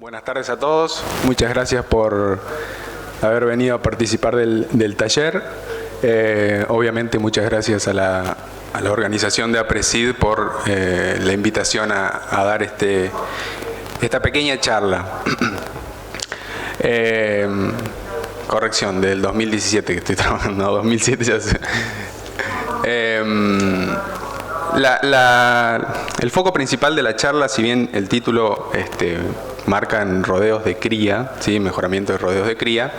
Buenas tardes a todos, muchas gracias por haber venido a participar del taller. Obviamente muchas gracias a la organización de APRESID por la invitación a dar esta pequeña charla. Corrección, del 2017 que estoy trabajando, no, 2007 ya sé. El foco principal de la charla, si bien el título marca en rodeos de cría, ¿sí? Mejoramiento de rodeos de cría,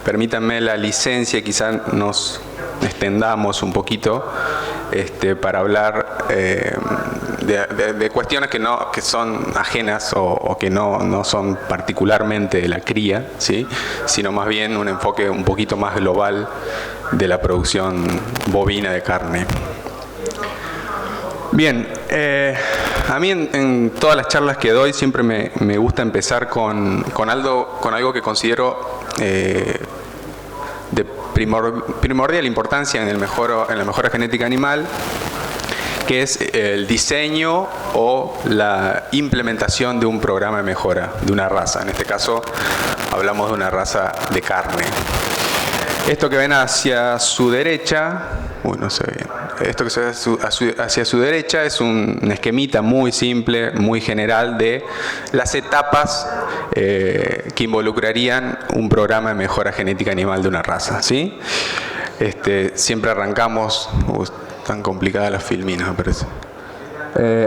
permítanme la licencia, quizás nos extendamos un poquito para hablar de cuestiones que son ajenas o que no son particularmente de la cría, ¿sí? Sino más bien un enfoque un poquito más global de la producción bovina de carne. Bien, a mí en todas las charlas que doy siempre me gusta empezar con algo que considero de primordial importancia en la mejora genética animal, que es el diseño o la implementación de un programa de mejora de una raza. En este caso hablamos de una raza de carne. Esto que ven hacia su derecha, no se ve bien. Esto que se ve hacia su derecha es un esquemita muy simple, muy general de las etapas que involucrarían un programa de mejora genética animal de una raza, ¿sí? Siempre arrancamos, tan complicadas las filminas me parece.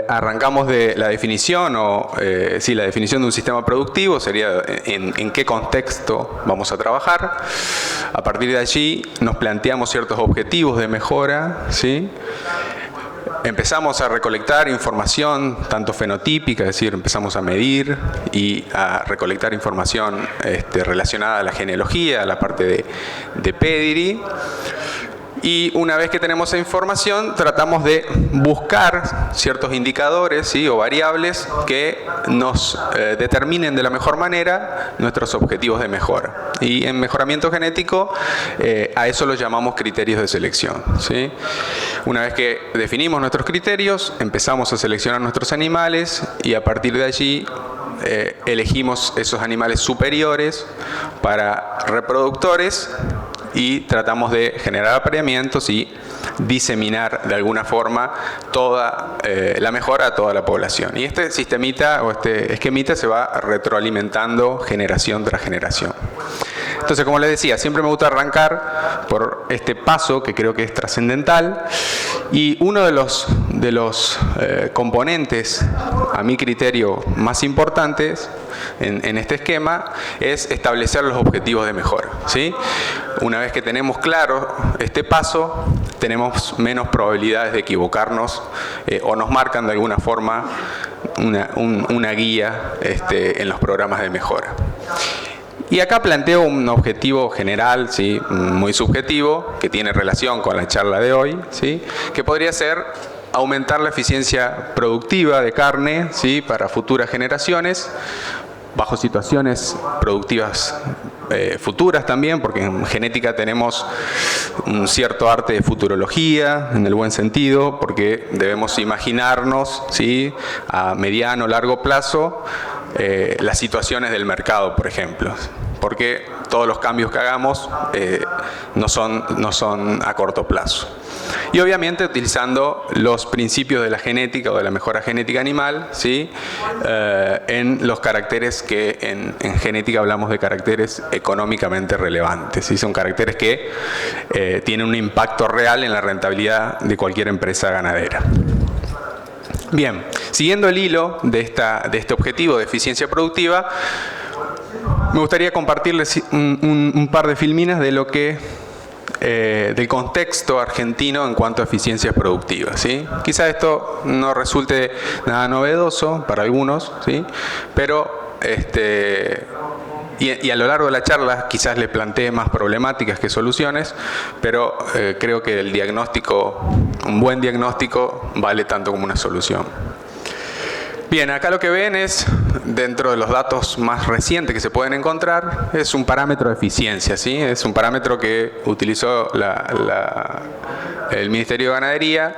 Arrancamos de la definición la definición de un sistema productivo sería en qué contexto vamos a trabajar. A partir de allí nos planteamos ciertos objetivos de mejora, ¿sí? Empezamos a recolectar información tanto fenotípica, es decir, empezamos a medir y a recolectar información relacionada a la genealogía, a la parte de pedigree. Y una vez que tenemos esa información, tratamos de buscar ciertos indicadores, ¿sí? O variables que nos determinen de la mejor manera nuestros objetivos de mejora. Y en mejoramiento genético a eso lo llamamos criterios de selección, ¿sí? Una vez que definimos nuestros criterios, empezamos a seleccionar nuestros animales y a partir de allí elegimos esos animales superiores para reproductores y tratamos de generar apareamientos y diseminar de alguna forma toda la mejora a toda la población. Y este sistemita o este esquemita se va retroalimentando generación tras generación. Entonces, como les decía, siempre me gusta arrancar por este paso que creo que es trascendental, y uno de los componentes, a mi criterio, más importantes en este esquema es establecer los objetivos de mejora, ¿sí? Una vez que tenemos claro este paso, tenemos menos probabilidades de equivocarnos o nos marcan de alguna forma una guía en los programas de mejora. Y acá planteo un objetivo general, ¿sí? Muy subjetivo, que tiene relación con la charla de hoy, ¿sí? Que podría ser aumentar la eficiencia productiva de carne, ¿sí? Para futuras generaciones, bajo situaciones productivas futuras también, porque en genética tenemos un cierto arte de futurología, en el buen sentido, porque debemos imaginarnos, ¿sí? A mediano o largo plazo las situaciones del mercado, por ejemplo, porque todos los cambios que hagamos no son a corto plazo. Y obviamente utilizando los principios de la genética o de la mejora genética animal, ¿sí? En los caracteres que en genética hablamos de caracteres económicamente relevantes, ¿sí? Son caracteres que tienen un impacto real en la rentabilidad de cualquier empresa ganadera. Bien, siguiendo el hilo de este objetivo de eficiencia productiva, me gustaría compartirles un par de filminas de lo que del contexto argentino en cuanto a eficiencias productivas, ¿sí? Quizá esto no resulte nada novedoso para algunos, ¿sí? Pero y a lo largo de la charla quizás le plantee más problemáticas que soluciones, pero creo que el diagnóstico, un buen diagnóstico, vale tanto como una solución. Bien, acá lo que ven es dentro de los datos más recientes que se pueden encontrar, es un parámetro de eficiencia, ¿sí? Es un parámetro que utilizó el Ministerio de Ganadería,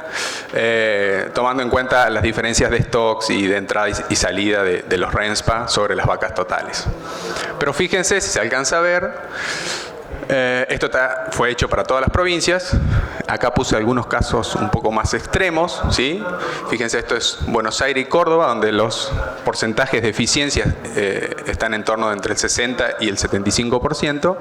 tomando en cuenta las diferencias de stocks y de entrada y salida de los RENSPA sobre las vacas totales. Pero fíjense, si se alcanza a ver, esto fue hecho para todas las provincias. Acá puse algunos casos un poco más extremos, ¿sí? Fíjense, esto es Buenos Aires y Córdoba, donde los porcentajes de eficiencia están en torno de entre el 60 y el 75%,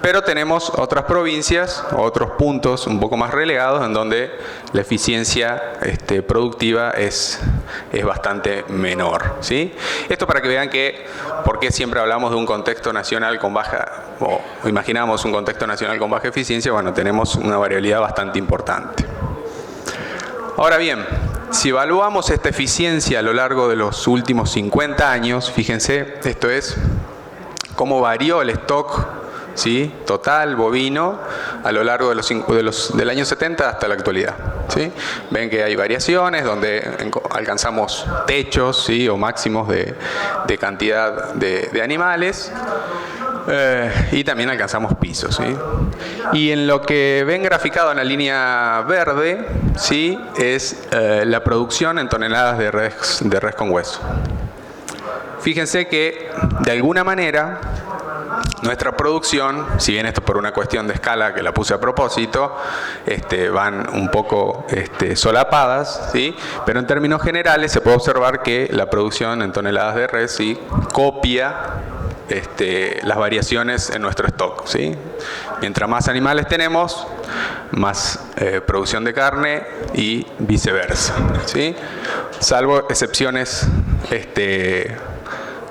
pero tenemos otras provincias, otros puntos un poco más relegados, en donde la eficiencia productiva es bastante menor, ¿sí? Esto para que vean por qué siempre hablamos de un contexto nacional con baja, o imaginamos un contexto nacional con baja eficiencia. Bueno, tenemos una variabilidad bastante importante. Ahora bien, si evaluamos esta eficiencia a lo largo de los últimos 50 años, fíjense, esto es cómo varió el stock, ¿sí?, total bovino a lo largo del año 70 hasta la actualidad, ¿sí? Ven que hay variaciones donde alcanzamos techos, ¿sí?, o máximos de cantidad de animales. Y también alcanzamos pisos, ¿sí? Y en lo que ven graficado en la línea verde, ¿sí?, es la producción en toneladas de res con hueso. Fíjense que de alguna manera nuestra producción, si bien esto por una cuestión de escala que la puse a propósito, van un poco solapadas, ¿sí?, pero en términos generales se puede observar que la producción en toneladas de res, ¿sí?, copia las variaciones en nuestro stock, ¿sí? Mientras más animales tenemos, más producción de carne y viceversa, ¿sí? Salvo excepciones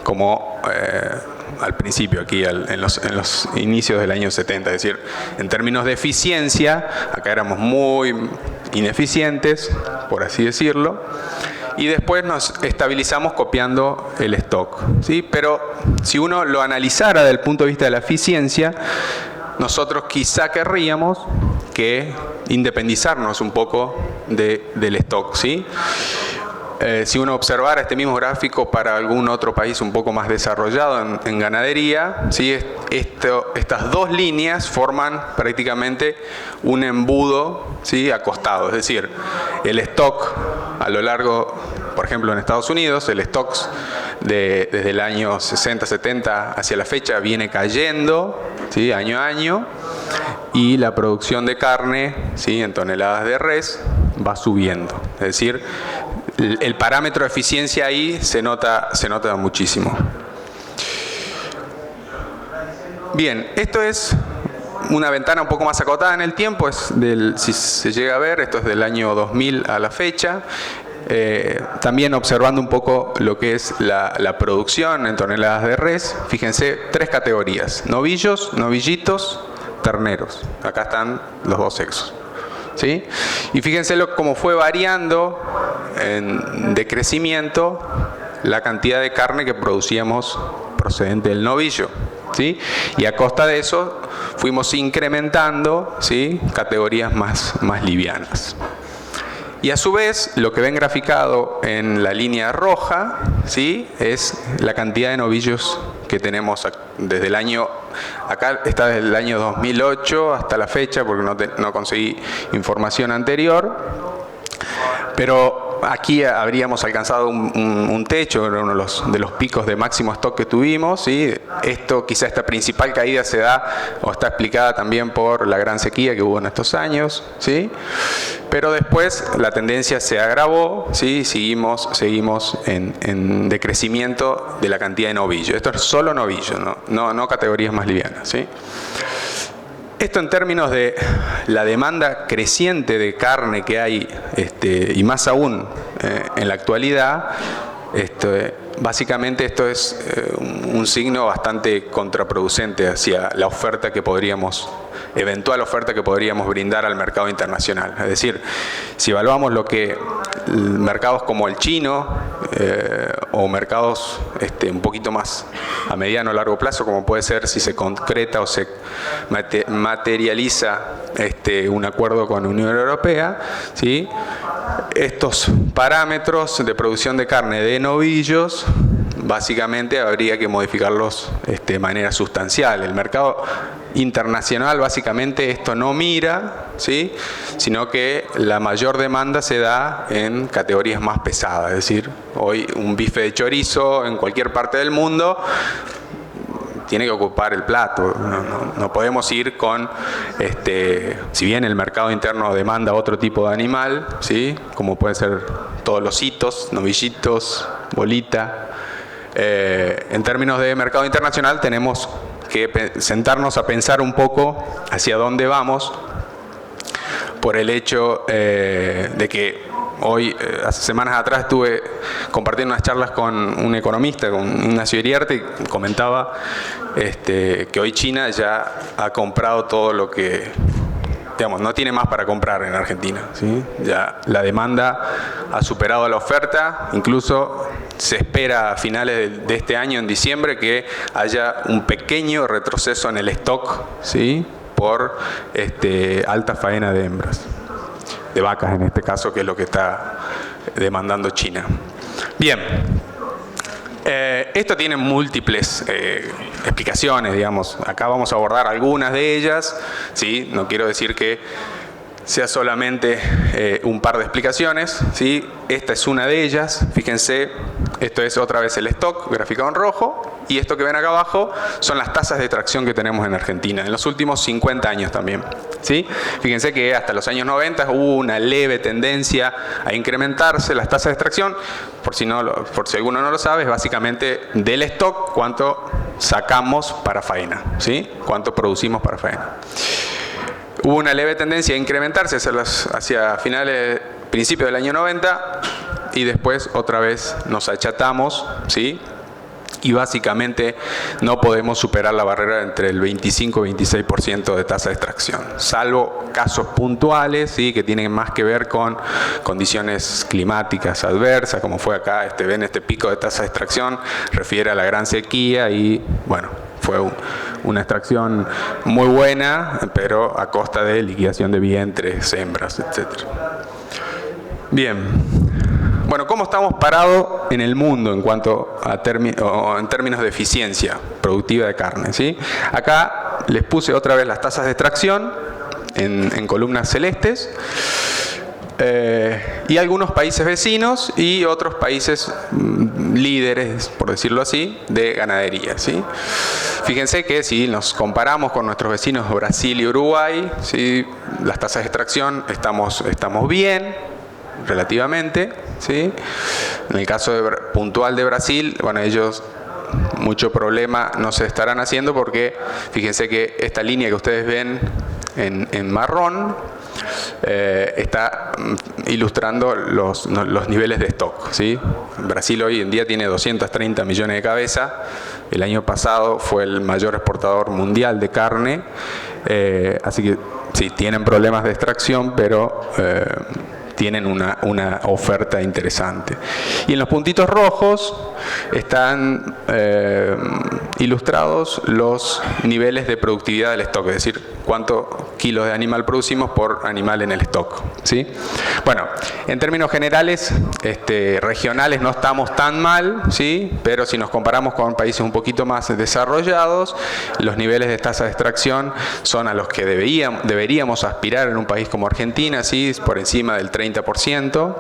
como al principio, aquí en los inicios del año 70, es decir, en términos de eficiencia, acá éramos muy ineficientes, por así decirlo, y después nos estabilizamos copiando el stock, ¿sí? Pero si uno lo analizara desde el punto de vista de la eficiencia, nosotros quizá querríamos que independizarnos un poco del stock, ¿sí? Si uno observara este mismo gráfico para algún otro país un poco más desarrollado en ganadería, ¿sí?, estas dos líneas forman prácticamente un embudo, ¿sí?, acostado. Es decir, el stock a lo largo, por ejemplo en Estados Unidos, el stock desde el año 60, 70 hacia la fecha viene cayendo, ¿sí?, año a año, y la producción de carne, ¿sí?, en toneladas de res va subiendo. Es decir, el parámetro de eficiencia ahí se nota muchísimo. Bien, esto es una ventana un poco más acotada en el tiempo, si se llega a ver, esto es del año 2000 a la fecha. También observando un poco lo que es la producción en toneladas de res. Fíjense, 3 categorías: novillos, novillitos, terneros. Acá están los dos sexos, ¿sí? Y fíjense cómo fue variando en decrecimiento la cantidad de carne que producíamos procedente del novillo, ¿sí? Y a costa de eso fuimos incrementando, ¿sí?, categorías más livianas. Y a su vez, lo que ven graficado en la línea roja, ¿sí?, es la cantidad de novillos que tenemos desde el año, acá está desde el año 2008 hasta la fecha, porque no conseguí información anterior, pero aquí habríamos alcanzado un techo, era uno de los picos de máximo stock que tuvimos, ¿sí? Quizá esta principal caída se da o está explicada también por la gran sequía que hubo en estos años, ¿sí? Pero después la tendencia se agravó, ¿sí? Seguimos en decrecimiento de la cantidad de novillos. Esto es solo novillo, no categorías más livianas, ¿sí? Esto en términos de la demanda creciente de carne que hay, y más aún en la actualidad, básicamente esto es un signo bastante contraproducente hacia la oferta eventual oferta que podríamos brindar al mercado internacional. Es decir, si evaluamos mercados como el chino, o mercados un poquito más a mediano o largo plazo, como puede ser si se concreta o se materializa un acuerdo con la Unión Europea, ¿sí?, estos parámetros de producción de carne de novillos básicamente habría que modificarlos de manera sustancial. El mercado internacional básicamente esto no mira, ¿sí?, sino que la mayor demanda se da en categorías más pesadas. Es decir, hoy un bife de chorizo en cualquier parte del mundo tiene que ocupar el plato. No podemos ir con, si bien el mercado interno demanda otro tipo de animal, ¿sí?, como pueden ser todos los hitos, novillitos, bolita. En términos de mercado internacional tenemos que sentarnos a pensar un poco hacia dónde vamos, por el hecho de que hoy, hace semanas atrás, estuve compartiendo unas charlas con un economista, con Ignacio Iriarte, y comentaba que hoy China ya ha comprado todo lo que, digamos, no tiene más para comprar en Argentina, ¿sí? Ya la demanda ha superado a la oferta, incluso se espera a finales de este año, en diciembre, que haya un pequeño retroceso en el stock, ¿sí?, por alta faena de hembras, de vacas en este caso, que es lo que está demandando China. Bien, esto tiene múltiples explicaciones, digamos. Acá vamos a abordar algunas de ellas, ¿sí? No quiero decir que sea solamente un par de explicaciones, ¿sí? Esta es una de ellas. Fíjense, esto es otra vez el stock graficado en rojo, y esto que ven acá abajo son las tasas de tracción que tenemos en Argentina en los últimos 50 años también, ¿sí? Fíjense que hasta los años 90 hubo una leve tendencia a incrementarse las tasas de extracción. Por si alguno no lo sabe, es básicamente del stock cuánto sacamos para faena, ¿sí?, cuánto producimos para faena. Hubo una leve tendencia a incrementarse hacia principios del año 90, y después otra vez nos achatamos, ¿sí?, y básicamente no podemos superar la barrera entre el 25 y 26% de tasa de extracción, salvo casos puntuales, ¿sí?, que tienen más que ver con condiciones climáticas adversas, como fue acá. Ven este pico de tasa de extracción, refiere a la gran sequía, y bueno, fue una extracción muy buena, pero a costa de liquidación de vientres, hembras, etc. Bien. Bueno, ¿cómo estamos parados en el mundo en cuanto a en términos de eficiencia productiva de carne, ¿sí? Acá les puse otra vez las tasas de extracción en columnas celestes, y algunos países vecinos y otros países líderes, por decirlo así, de ganadería, ¿sí? Fíjense que si nos comparamos con nuestros vecinos Brasil y Uruguay, ¿sí?, las tasas de extracción estamos bien, relativamente, ¿sí? En el caso puntual de Brasil, bueno, ellos mucho problema no se estarán haciendo, porque fíjense que esta línea que ustedes ven en marrón está ilustrando los niveles de stock, ¿sí? Brasil hoy en día tiene 230 millones de cabezas. El año pasado fue el mayor exportador mundial de carne, así que sí, tienen problemas de extracción, pero tienen una oferta interesante. Y en los puntitos rojos están ilustrados los niveles de productividad del stock, es decir, cuántos kilos de animal producimos por animal en el stock, ¿sí? Bueno, en términos generales, regionales, no estamos tan mal, ¿sí?, pero si nos comparamos con países un poquito más desarrollados, los niveles de tasa de extracción son a los que deberíamos aspirar en un país como Argentina, ¿sí?, por encima del 30%,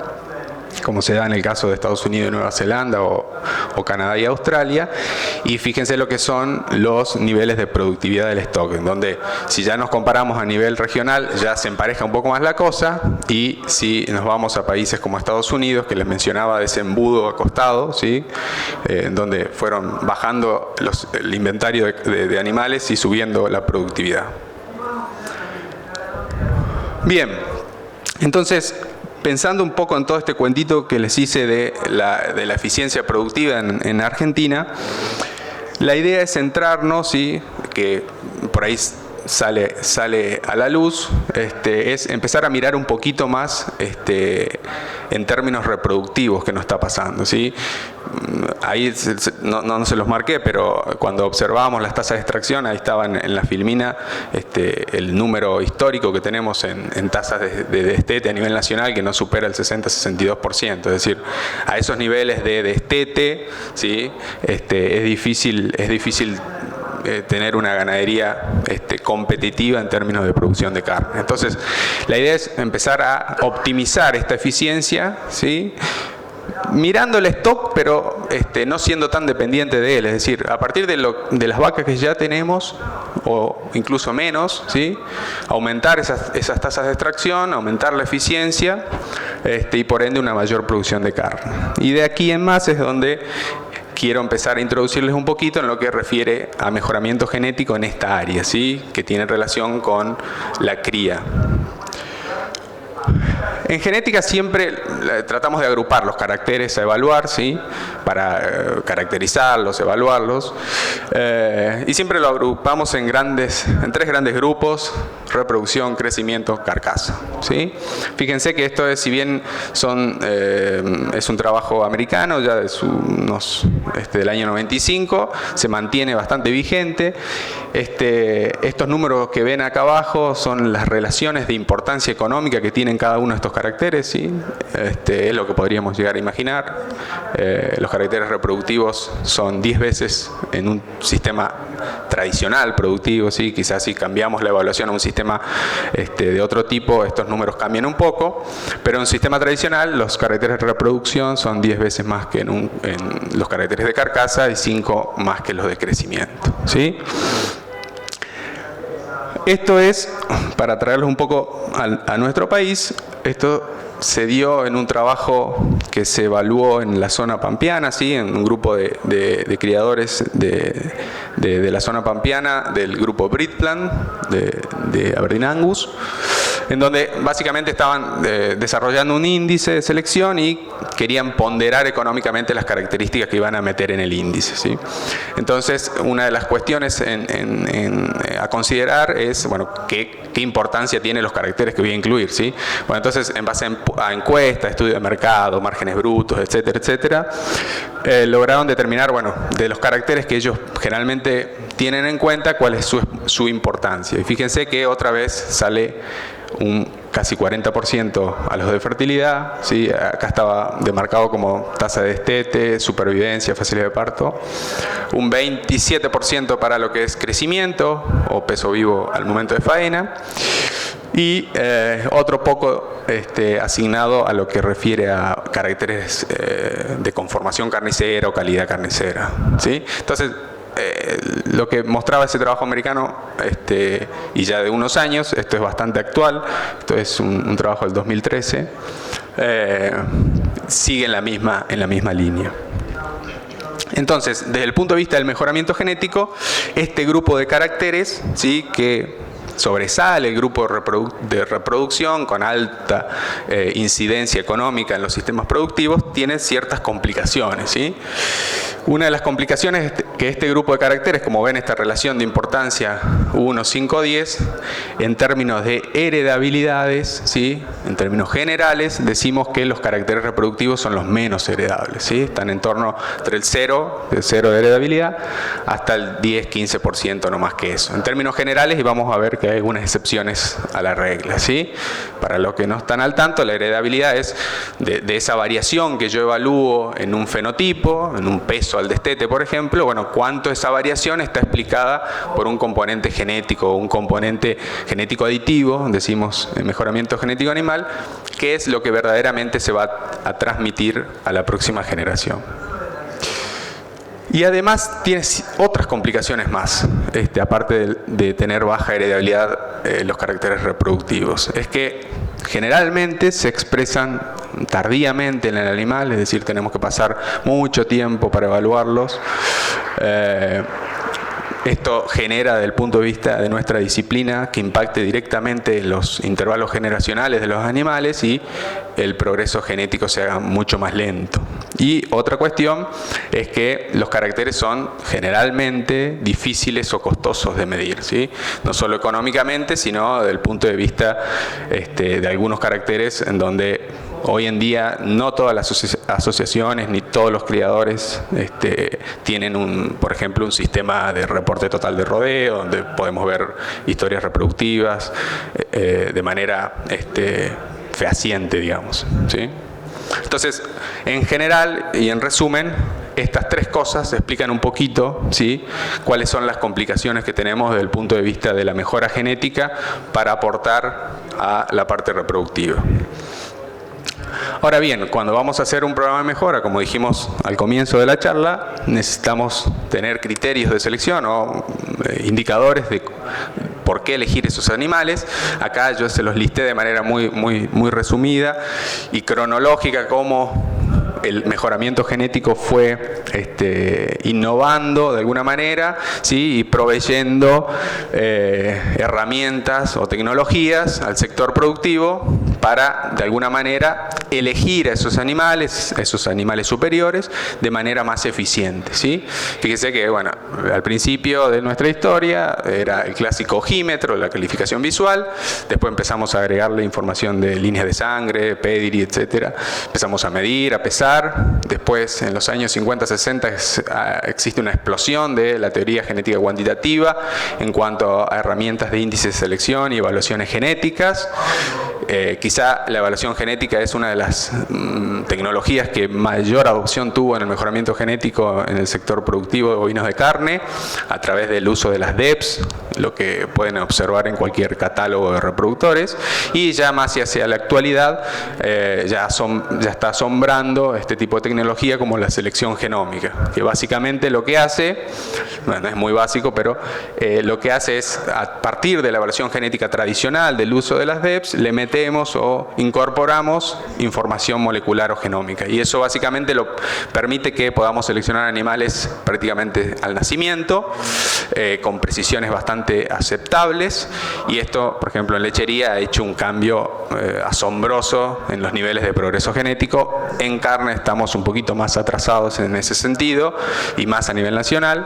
como se da en el caso de Estados Unidos y Nueva Zelanda, o Canadá y Australia. Y fíjense lo que son los niveles de productividad del stock, en donde si ya nos comparamos a nivel regional ya se empareja un poco más la cosa, y si nos vamos a países como Estados Unidos, que les mencionaba de ese embudo acostado, ¿sí?, donde fueron bajando el inventario de animales y subiendo la productividad. Bien, entonces, pensando un poco en todo este cuentito que les hice de la eficiencia productiva en Argentina, la idea es centrarnos, ¿sí?, que por ahí sale a la luz, es empezar a mirar un poquito más en términos reproductivos qué nos está pasando, ¿sí? Ahí no se los marqué, pero cuando observábamos las tasas de extracción, ahí estaba en la filmina el número histórico que tenemos en tasas de destete a nivel nacional, que no supera el 60-62%. Es decir, a esos niveles de destete, ¿sí? Es difícil tener una ganadería competitiva en términos de producción de carne. Entonces, la idea es empezar a optimizar esta eficiencia, ¿sí? Mirando el stock, pero no siendo tan dependiente de él. Es decir, a partir de las vacas que ya tenemos, o incluso menos, ¿sí? Aumentar esas tasas de extracción, aumentar la eficiencia y por ende una mayor producción de carne. Y de aquí en más es donde quiero empezar a introducirles un poquito en lo que refiere a mejoramiento genético en esta área, ¿sí? Que tiene relación con la cría. En genética siempre tratamos de agrupar los caracteres a evaluar, ¿sí? Para caracterizarlos, evaluarlos. Y siempre lo agrupamos en tres grandes grupos: reproducción, crecimiento, carcasa, ¿sí? Fíjense que esto es, si bien es un trabajo americano, ya del año 95, se mantiene bastante vigente. Estos números que ven acá abajo son las relaciones de importancia económica que tienen cada uno de estos caracteres, ¿sí? Es lo que podríamos llegar a imaginar. Los caracteres reproductivos son 10 veces en un sistema tradicional productivo, ¿sí? Quizás si cambiamos la evaluación a un sistema de otro tipo, estos números cambian un poco, pero en un sistema tradicional los caracteres de reproducción son 10 veces más que en los caracteres de carcasa y 5 más que los de crecimiento, ¿sí? Esto es, para traerlos un poco a nuestro país, esto se dio en un trabajo que se evaluó en la zona pampeana, ¿sí? En un grupo de criadores de la zona pampeana, del grupo Breedplan de Aberdeen Angus, en donde básicamente estaban desarrollando un índice de selección y querían ponderar económicamente las características que iban a meter en el índice, ¿sí? Entonces, una de las cuestiones a considerar es, bueno, qué importancia tienen los caracteres que voy a incluir, ¿sí? Bueno, entonces, en base a encuestas, estudio de mercado, márgenes brutos, etcétera, etcétera, lograron determinar, bueno, de los caracteres que ellos generalmente tienen en cuenta, cuál es su importancia. Y fíjense que otra vez sale un casi 40% a los de fertilidad, ¿sí? Acá estaba demarcado como tasa de destete, supervivencia, facilidad de parto, un 27% para lo que es crecimiento o peso vivo al momento de faena, y otro poco asignado a lo que refiere a caracteres de conformación carnicera o calidad carnicera, ¿sí? Entonces, lo que mostraba ese trabajo americano, y ya de unos años, esto es bastante actual, esto es un trabajo del 2013, sigue en la misma línea. Entonces, desde el punto de vista del mejoramiento genético, este grupo de caracteres, ¿sí? Que sobresale el grupo de reproducción con alta incidencia económica en los sistemas productivos, tiene ciertas complicaciones, ¿sí? Una de las complicaciones es que este grupo de caracteres, como ven, esta relación de importancia 1, 5, 10, en términos de heredabilidades, ¿sí? En términos generales, decimos que los caracteres reproductivos son los menos heredables, ¿sí? Están en torno entre el 0 de heredabilidad hasta el 10-15%, no más que eso. En términos generales, y vamos a ver que hay algunas excepciones a la regla, ¿sí? Para los que no están al tanto, la heredabilidad es de esa variación que yo evalúo en un fenotipo, en un peso al destete, por ejemplo, bueno, cuánto esa variación está explicada por un componente genético, un componente genético aditivo, decimos en mejoramiento genético animal, que es lo que verdaderamente se va a transmitir a la próxima generación. Y además tiene otras complicaciones más, aparte de tener baja heredabilidad los caracteres reproductivos. Es que generalmente se expresan tardíamente en el animal, es decir, tenemos que pasar mucho tiempo para evaluarlos. esto genera, desde el punto de vista de nuestra disciplina, que impacte directamente en los intervalos generacionales de los animales y el progreso genético se haga mucho más lento. Y otra cuestión es que los caracteres son generalmente difíciles o costosos de medir, ¿sí? No solo económicamente, sino desde el punto de vista de algunos caracteres en donde hoy en día no todas las asociaciones ni todos los criadores tienen, por ejemplo, un sistema de reporte total de rodeo, donde podemos ver historias reproductivas de manera fehaciente, digamos, ¿sí? Entonces, en general y en resumen, estas tres cosas explican un poquito, ¿sí?, cuáles son las complicaciones que tenemos desde el punto de vista de la mejora genética para aportar a la parte reproductiva. Ahora bien, cuando vamos a hacer un programa de mejora, como dijimos al comienzo de la charla, necesitamos tener criterios de selección o indicadores de por qué elegir esos animales. Acá yo se los listé de manera muy resumida y cronológica, como el mejoramiento genético fue innovando de alguna manera, ¿sí?, y proveyendo herramientas o tecnologías al sector productivo para, de alguna manera, elegir a esos animales superiores, de manera más eficiente, ¿sí? Fíjese que, bueno, al principio de nuestra historia era el clásico ojímetro, la calificación visual, después empezamos a agregarle información de líneas de sangre, pedigree, etcétera. Empezamos a medir, a pesar. Después, en los años 50-60, existe una explosión de la teoría genética cuantitativa en cuanto a herramientas de índices de selección y evaluaciones genéticas. Quizá la evaluación genética es una de las tecnologías que mayor adopción tuvo en el mejoramiento genético en el sector productivo de bovinos de carne, a través del uso de las DEPs, lo que pueden observar en cualquier catálogo de reproductores, y ya más hacia la actualidad ya está asombrando este tipo de tecnología como la selección genómica, que básicamente lo que hace, bueno, es muy básico, pero lo que hace es, a partir de la evaluación genética tradicional del uso de las DEPs, le metemos o incorporamos información molecular o genómica, y eso básicamente permite que podamos seleccionar animales prácticamente al nacimiento, con precisiones bastante aceptables, y esto, por ejemplo, en lechería ha hecho un cambio asombroso en los niveles de progreso genético. En carne estamos un poquito más atrasados en ese sentido, y más a nivel nacional.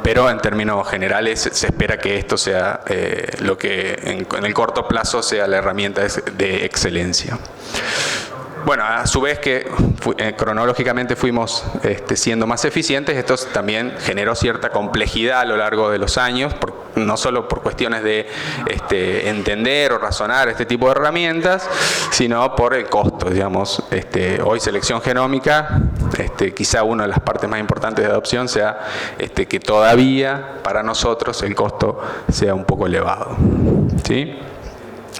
Pero en términos generales se espera que esto sea lo que en el corto plazo sea la herramienta de excelencia. Bueno, a su vez que cronológicamente fuimos siendo más eficientes, esto también generó cierta complejidad a lo largo de los años, no solo por cuestiones de entender o razonar este tipo de herramientas, sino por el costo, digamos. Hoy selección genómica, quizá una de las partes más importantes de adopción sea que todavía para nosotros el costo sea un poco elevado, ¿sí?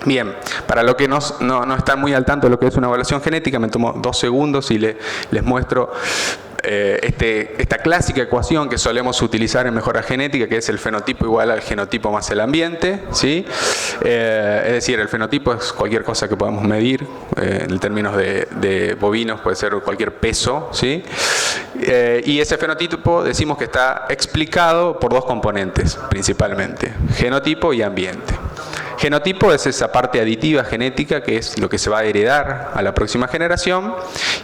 Bien, para los que no están muy al tanto de lo que es una evaluación genética, me tomo 2 segundos y les muestro esta clásica ecuación que solemos utilizar en mejora genética, que es el fenotipo igual al genotipo más el ambiente, ¿sí? Es decir, el fenotipo es cualquier cosa que podamos medir, en términos de bovinos puede ser cualquier peso, ¿sí? Y ese fenotipo decimos que está explicado por 2 componentes principalmente, genotipo y ambiente. Genotipo es esa parte aditiva genética, que es lo que se va a heredar a la próxima generación,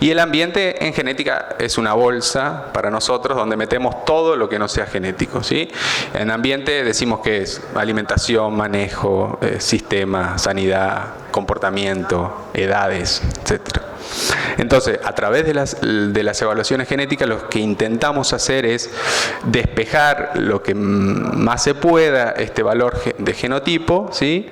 y el ambiente en genética es una bolsa para nosotros donde metemos todo lo que no sea genético, ¿sí? En ambiente decimos que es alimentación, manejo, sistema, sanidad, comportamiento, edades, etc. Entonces, a través de las evaluaciones genéticas, lo que intentamos hacer es despejar lo que más se pueda este valor de genotipo, ¿sí?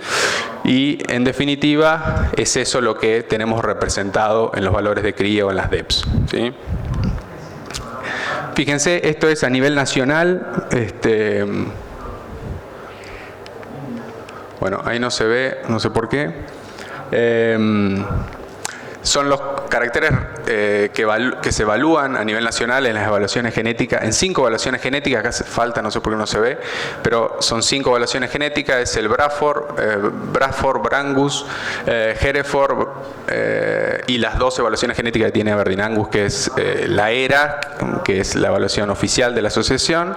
Y en definitiva es eso lo que tenemos representado en los valores de cría o en las DEPs, ¿sí? Fíjense, esto es a nivel nacional. Bueno, ahí no se ve, no sé por qué. Son los caracteres que se evalúan a nivel nacional en las evaluaciones genéticas, en 5 evaluaciones genéticas, acá hace falta, no sé por qué no se ve, pero son 5 evaluaciones genéticas, es el Bradford, Brangus, Hereford y las 2 evaluaciones genéticas que tiene Aberdeen Angus, que es la ERA, que es la evaluación oficial de la asociación,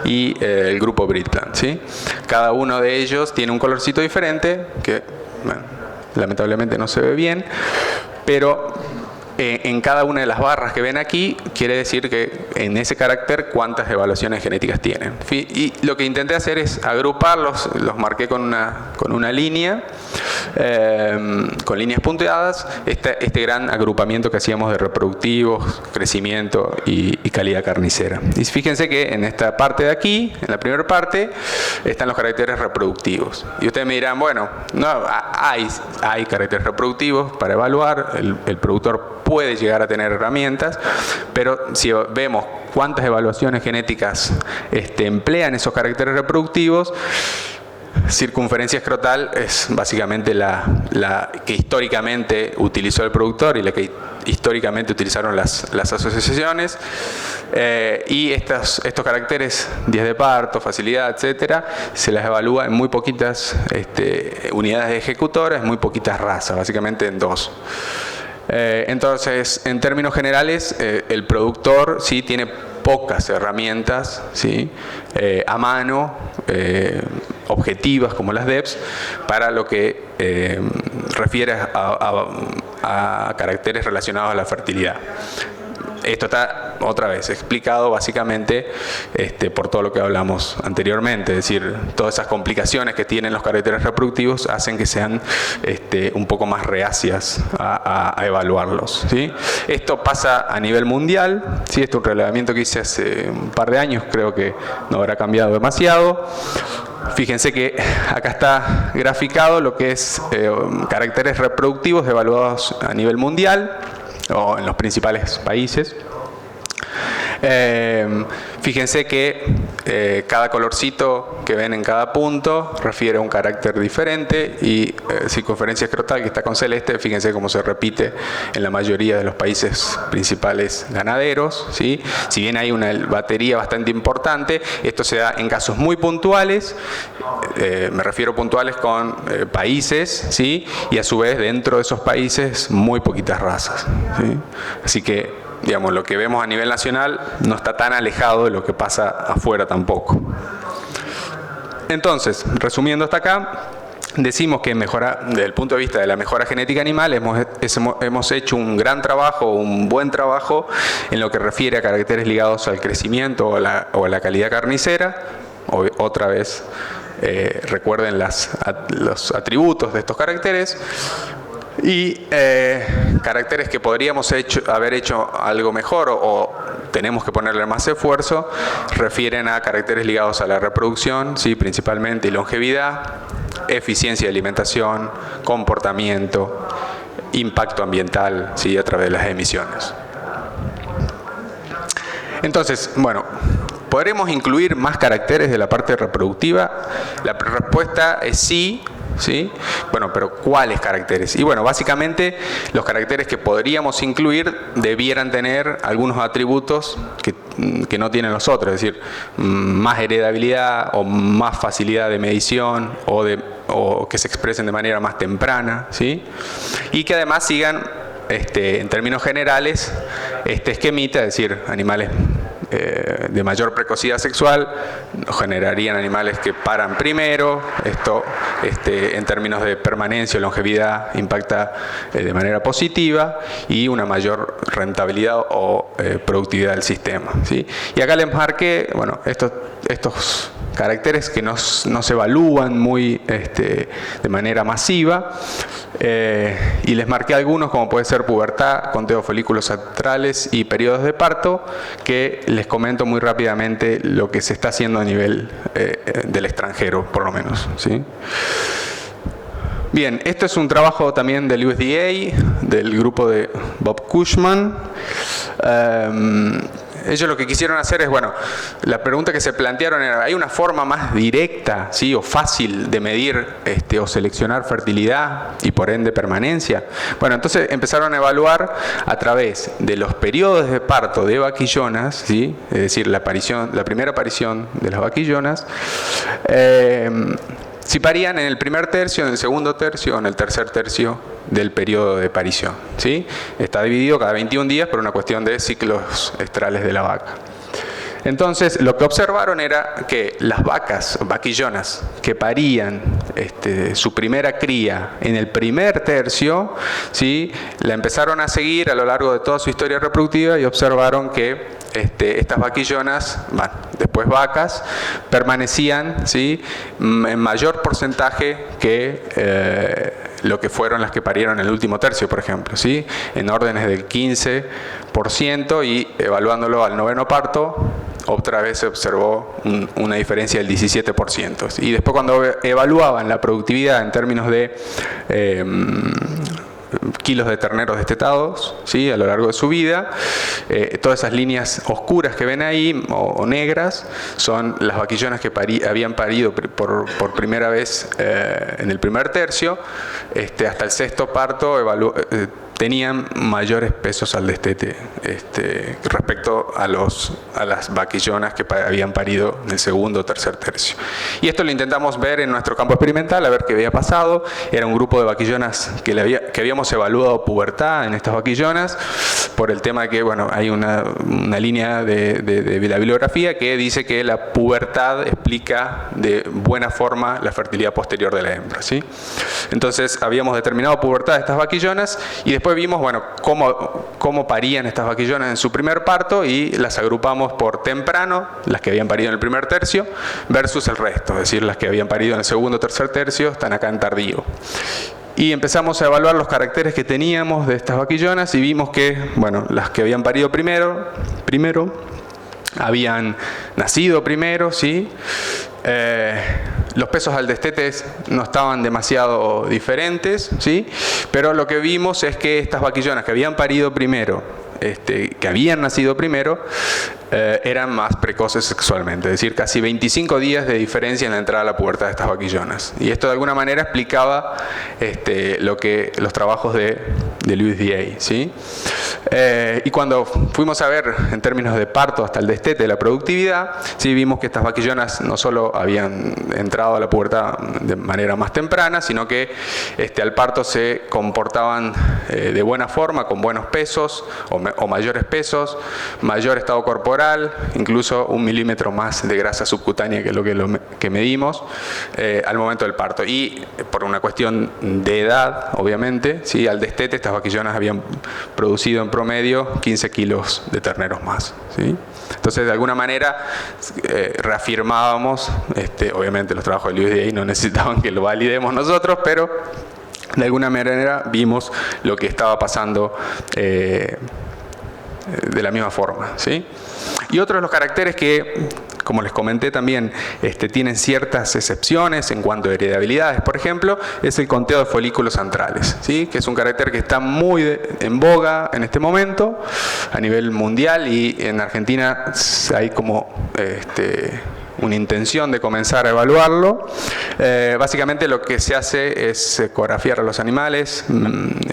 y el grupo Britplant, ¿sí? Cada uno de ellos tiene un colorcito diferente, que bueno, lamentablemente no se ve bien, pero en cada una de las barras que ven aquí quiere decir que en ese carácter cuántas evaluaciones genéticas tienen. Y lo que intenté hacer es agruparlos, los marqué con una línea, con líneas punteadas, este gran agrupamiento que hacíamos de reproductivos, crecimiento y calidad carnicera. Y fíjense que en esta parte de aquí, en la primera parte, están los caracteres reproductivos. Y ustedes me dirán, bueno, no, hay caracteres reproductivos para evaluar, el productor puede llegar a tener herramientas, pero si vemos cuántas evaluaciones genéticas emplean esos caracteres reproductivos, circunferencia escrotal es básicamente la que históricamente utilizó el productor y la que históricamente utilizaron las asociaciones, y estos caracteres, días de parto, facilidad, etcétera, se las evalúa en muy poquitas unidades ejecutoras, en muy poquitas razas, básicamente en 2. Entonces, en términos generales, el productor sí tiene pocas herramientas, ¿sí? A mano, objetivas como las DEPS, para lo que refiere a caracteres relacionados a la fertilidad. Esto está, otra vez, explicado básicamente por todo lo que hablamos anteriormente, es decir, todas esas complicaciones que tienen los caracteres reproductivos hacen que sean un poco más reacias a evaluarlos, ¿sí? Esto pasa a nivel mundial, ¿sí? Este es un relevamiento que hice hace un par de años, creo que no habrá cambiado demasiado. Fíjense que acá está graficado lo que es caracteres reproductivos evaluados a nivel mundial, o en los principales países. Fíjense que cada colorcito que ven en cada punto refiere a un carácter diferente, y circunferencia escrotal, que está con celeste, fíjense cómo se repite en la mayoría de los países principales ganaderos, ¿sí? Si bien hay una batería bastante importante, esto se da en casos muy puntuales, me refiero puntuales con países, ¿sí? Y a su vez dentro de esos países muy poquitas razas, ¿sí? Así que, digamos, lo que vemos a nivel nacional no está tan alejado de lo que pasa afuera tampoco. Entonces, resumiendo hasta acá, decimos que desde el punto de vista de la mejora genética animal hemos hecho un gran trabajo, un buen trabajo en lo que refiere a caracteres ligados al crecimiento o a la calidad carnicera. Otra vez, recuerden los atributos de estos caracteres. Y caracteres que podríamos haber hecho algo mejor o tenemos que ponerle más esfuerzo, refieren a caracteres ligados a la reproducción, ¿sí? Principalmente, y longevidad, eficiencia de alimentación, comportamiento, impacto ambiental, ¿sí? A través de las emisiones. Entonces, bueno, ¿podremos incluir más caracteres de la parte reproductiva? La respuesta es sí. ¿Sí? Bueno, pero ¿cuáles caracteres? Y bueno, básicamente los caracteres que podríamos incluir debieran tener algunos atributos que no tienen los otros, es decir, más heredabilidad o más facilidad de medición o que se expresen de manera más temprana, ¿sí? Y que además sigan, en términos generales, este esquemita, es decir, animales de mayor precocidad sexual generarían animales que paran primero. Esto en términos de permanencia o longevidad impacta de manera positiva, y una mayor rentabilidad o productividad del sistema, ¿sí? Y acá les marqué, bueno, estos caracteres que no se evalúan muy de manera masiva, y les marqué algunos, como puede ser pubertad, conteo de folículos centrales y periodos de parto, que les comento muy rápidamente lo que se está haciendo a nivel del extranjero, por lo menos, ¿sí? Bien, esto es un trabajo también del USDA, del grupo de Bob Cushman. ellos lo que quisieron hacer es, bueno, la pregunta que se plantearon era, ¿hay una forma más directa, ¿sí?, o fácil de medir o seleccionar fertilidad y por ende permanencia? Bueno, entonces empezaron a evaluar a través de los periodos de parto de vaquillonas, ¿sí?, es decir, la primera aparición de las vaquillonas, si parían en el primer tercio, en el segundo tercio o en el tercer tercio del periodo de parición, ¿sí? Está dividido cada 21 días por una cuestión de ciclos estrales de la vaca. Entonces, lo que observaron era que las vacas, vaquillonas, que parían su primera cría en el primer tercio, ¿sí?, la empezaron a seguir a lo largo de toda su historia reproductiva y observaron que estas vaquillonas, después vacas, permanecían, ¿sí?, en mayor porcentaje que lo que fueron las que parieron en el último tercio, por ejemplo, ¿sí?, en órdenes del 15%, y evaluándolo al noveno parto, otra vez se observó una diferencia del 17%. Y después, cuando evaluaban la productividad en términos de kilos de terneros destetados, ¿sí?, a lo largo de su vida, todas esas líneas oscuras que ven ahí, o negras, son las vaquillonas que habían parido por primera vez en el primer tercio. Hasta el sexto parto tenían mayores pesos al destete respecto a las vaquillonas que habían parido en el segundo o tercer tercio. Y esto lo intentamos ver en nuestro campo experimental, a ver qué había pasado. Era un grupo de vaquillonas que habíamos evaluado pubertad en estas vaquillonas, por el tema de que, bueno, hay una línea de la bibliografía que dice que la pubertad explica de buena forma la fertilidad posterior de la hembra, ¿sí? Entonces, habíamos determinado pubertad de estas vaquillonas y después vimos, bueno, cómo parían estas vaquillonas en su primer parto, y las agrupamos por temprano, las que habían parido en el primer tercio, versus el resto, es decir, las que habían parido en el segundo o tercer tercio están acá en tardío. Y empezamos a evaluar los caracteres que teníamos de estas vaquillonas y vimos que, bueno, las que habían parido primero habían nacido primero, ¿sí? Los pesos al destete no estaban demasiado diferentes, ¿sí? Pero lo que vimos es que estas vaquillonas que habían parido primero, que habían nacido primero, eran más precoces sexualmente, es decir, casi 25 días de diferencia en la entrada a la pubertad de estas vaquillonas. Y esto de alguna manera explicaba los trabajos del USDA, ¿sí? Y cuando fuimos a ver en términos de parto hasta el destete de la productividad, sí vimos que estas vaquillonas no solo habían entrado a la pubertad de manera más temprana, sino que al parto se comportaban de buena forma, con buenos pesos o mayores pesos, mayor estado corporal, incluso 1 milímetro más de grasa subcutánea que lo que medimos al momento del parto. Y por una cuestión de edad, obviamente, ¿sí?, al destete estas vaquillonas habían producido en promedio 15 kilos de terneros más, ¿sí? Entonces, de alguna manera, reafirmábamos, obviamente los trabajos del USDA no necesitaban que lo validemos nosotros, pero de alguna manera vimos lo que estaba pasando de la misma forma, ¿sí? Y otro de los caracteres que, como les comenté también, tienen ciertas excepciones en cuanto a heredabilidades, por ejemplo, es el conteo de folículos antrales, ¿sí?, que es un carácter que está muy en boga en este momento a nivel mundial, y en Argentina hay como una intención de comenzar a evaluarlo. Básicamente lo que se hace es ecografiar a los animales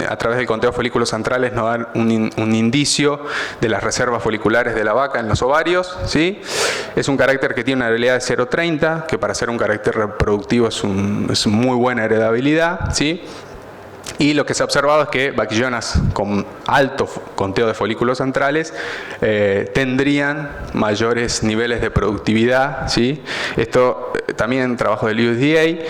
a través del conteo de folículos antrales, nos dan un indicio de las reservas foliculares de la vaca en los ovarios, ¿sí? Es un carácter que tiene una heredabilidad de 0,30, que para ser un carácter reproductivo es muy buena heredabilidad, ¿sí? Y lo que se ha observado es que vaquillonas con alto conteo de folículos antrales tendrían mayores niveles de productividad, ¿sí? Esto también trabajo del USDA.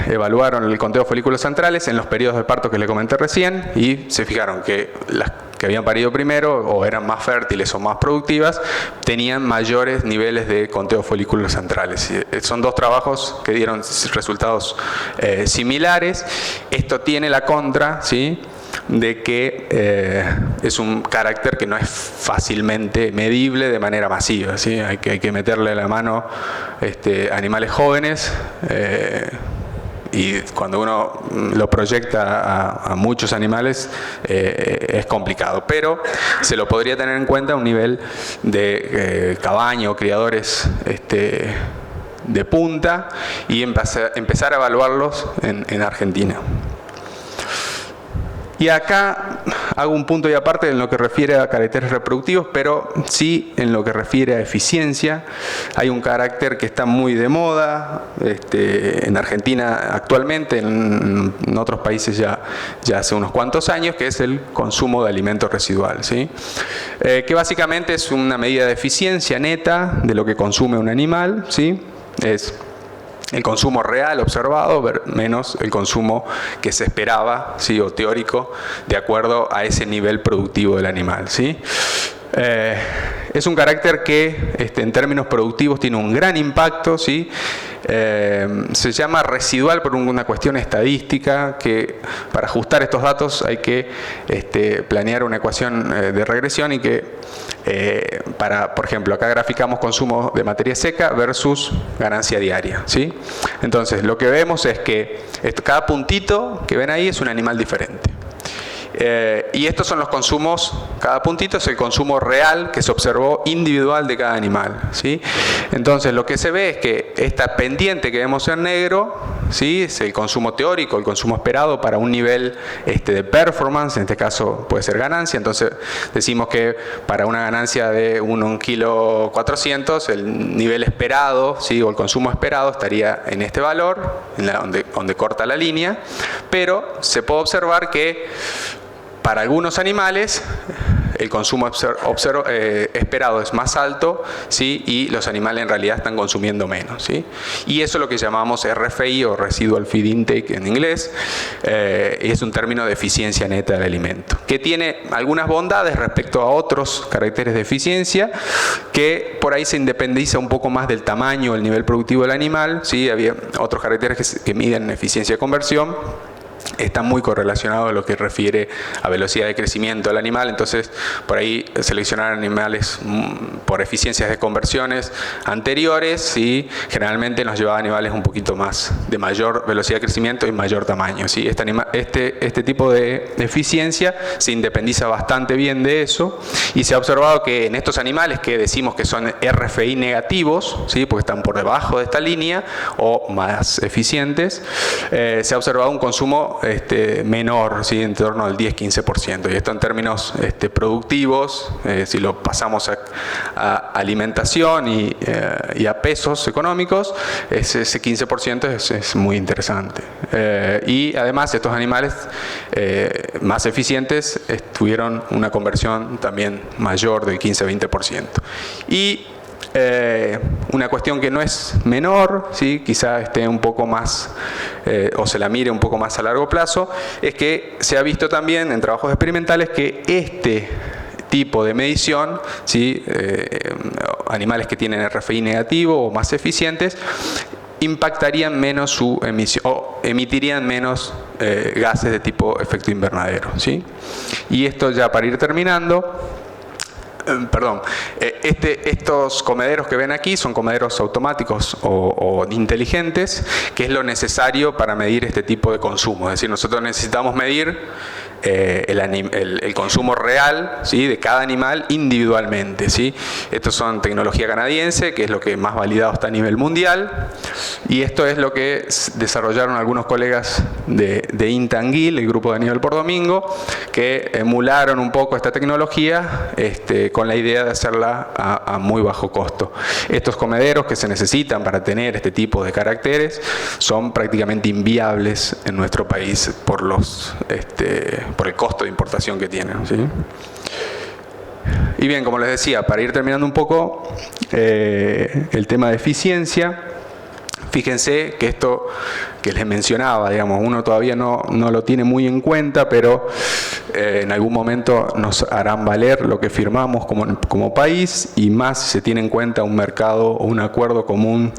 Evaluaron el conteo de folículos antrales en los periodos de parto que le comenté recién y se fijaron que las que habían parido primero o eran más fértiles o más productivas tenían mayores niveles de conteo de folículos antrales. Son dos trabajos que dieron resultados similares. Esto tiene la contra, ¿sí?, de que es un carácter que no es fácilmente medible de manera masiva, ¿sí? Hay que meterle la mano a animales jóvenes y cuando uno lo proyecta a muchos animales es complicado, pero se lo podría tener en cuenta a un nivel de cabaña o criadores de punta y empezar a evaluarlos en Argentina. Y acá hago un punto y aparte en lo que refiere a caracteres reproductivos, pero sí en lo que refiere a eficiencia. Hay un carácter que está muy de moda en Argentina actualmente, en otros países ya hace unos cuantos años, que es el consumo de alimentos residual, ¿sí? Que básicamente es una medida de eficiencia neta de lo que consume un animal, ¿sí? Es el consumo real observado menos el consumo que se esperaba, ¿sí? O teórico, de acuerdo a ese nivel productivo del animal, ¿sí? Es un carácter que en términos productivos tiene un gran impacto, ¿sí? Se llama residual por una cuestión estadística, que para ajustar estos datos hay que planear una ecuación de regresión y que por ejemplo, acá graficamos consumo de materia seca versus ganancia diaria, ¿sí? Entonces, lo que vemos es que cada puntito que ven ahí es un animal diferente. Y estos son los consumos, cada puntito es el consumo real que se observó individual de cada animal, ¿sí? Entonces lo que se ve es que esta pendiente que vemos en negro, ¿sí? Es el consumo teórico, el consumo esperado para un nivel de performance, en este caso puede ser ganancia. Entonces decimos que para una ganancia de 1,4 kg, el nivel esperado, ¿sí? O el consumo esperado estaría en este valor, donde corta la línea, pero se puede observar que para algunos animales el consumo esperado es más alto, ¿sí? Y los animales en realidad están consumiendo menos, ¿sí? Y eso es lo que llamamos RFI o Residual Feed Intake en inglés, y es un término de eficiencia neta del alimento, que tiene algunas bondades respecto a otros caracteres de eficiencia, que por ahí se independiza un poco más del tamaño, el nivel productivo del animal, ¿sí? Había otros caracteres que miden eficiencia de conversión. Está muy correlacionado a lo que refiere a velocidad de crecimiento del animal. Entonces, por ahí seleccionar animales por eficiencias de conversiones anteriores, y generalmente nos llevaba a animales un poquito más de mayor velocidad de crecimiento y mayor tamaño, ¿sí? Este tipo de eficiencia se independiza bastante bien de eso, y se ha observado que en estos animales que decimos que son RFI negativos, ¿sí? Porque están por debajo de esta línea o más eficientes, se ha observado un consumo menor, ¿sí? En torno al 10-15%. Y esto en términos productivos, si lo pasamos a alimentación y a pesos económicos, ese 15% es muy interesante. Y además estos animales más eficientes tuvieron una conversión también mayor del 15-20%. Y una cuestión que no es menor, ¿sí? Quizá esté un poco más o se la mire un poco más a largo plazo, es que se ha visto también en trabajos experimentales que este tipo de medición, ¿sí? Animales que tienen RFI negativo o más eficientes, impactarían menos su emisión o emitirían menos gases de tipo efecto invernadero, ¿sí? Y esto ya para ir terminando. Estos comederos que ven aquí son comederos automáticos o inteligentes, que es lo necesario para medir este tipo de consumo. Es decir, nosotros necesitamos medir el consumo real, ¿sí? De cada animal individualmente, ¿sí? Estos son tecnología canadiense, que es lo que más validado está a nivel mundial, y esto es lo que desarrollaron algunos colegas de Intanguil, el grupo de Aníbal Pordomingo, que emularon un poco esta tecnología con la idea de hacerla a muy bajo costo. Estos comederos que se necesitan para tener este tipo de caracteres son prácticamente inviables en nuestro país por el costo de importación que tienen, ¿sí? Y bien, como les decía, para ir terminando un poco el tema de eficiencia, fíjense que esto que les mencionaba, digamos, uno todavía no lo tiene muy en cuenta, pero en algún momento nos harán valer lo que firmamos como país, y más si se tiene en cuenta un mercado o un acuerdo común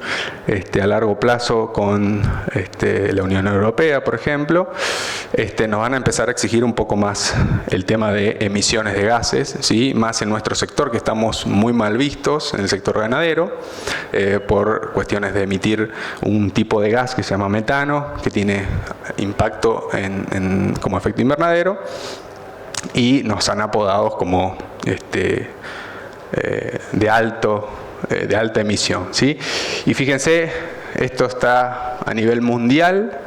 a largo plazo con la Unión Europea, por ejemplo. Nos van a empezar a exigir un poco más el tema de emisiones de gases, ¿sí? Más en nuestro sector, que estamos muy mal vistos, en el sector ganadero, por cuestiones de emitir un tipo de gas que se llama metano, metano, que tiene impacto como efecto invernadero, y nos han apodado como de alta emisión, ¿sí? Y fíjense, esto está a nivel mundial.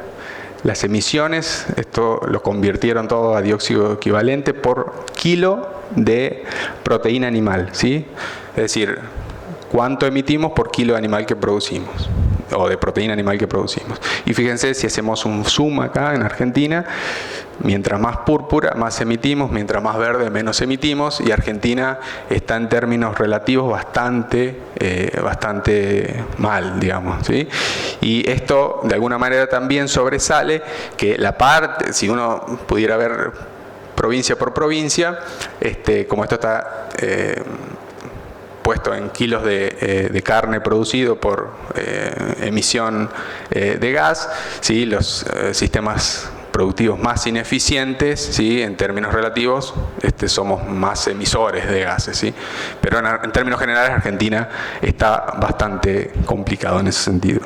Las emisiones, esto lo convirtieron todo a dióxido equivalente por kilo de proteína animal, ¿sí? Es decir, cuánto emitimos por kilo de animal que producimos, o de proteína animal que producimos. Y fíjense, si hacemos un zoom acá en Argentina, mientras más púrpura, más emitimos, mientras más verde, menos emitimos, y Argentina está en términos relativos bastante mal, digamos, ¿sí? Y esto de alguna manera también sobresale que la parte, si uno pudiera ver provincia por provincia, como esto está puesto en kilos de carne producido por emisión de gas, ¿sí? Los sistemas productivos más ineficientes, ¿sí? En términos relativos, somos más emisores de gases, ¿sí? Pero en términos generales Argentina está bastante complicado en ese sentido.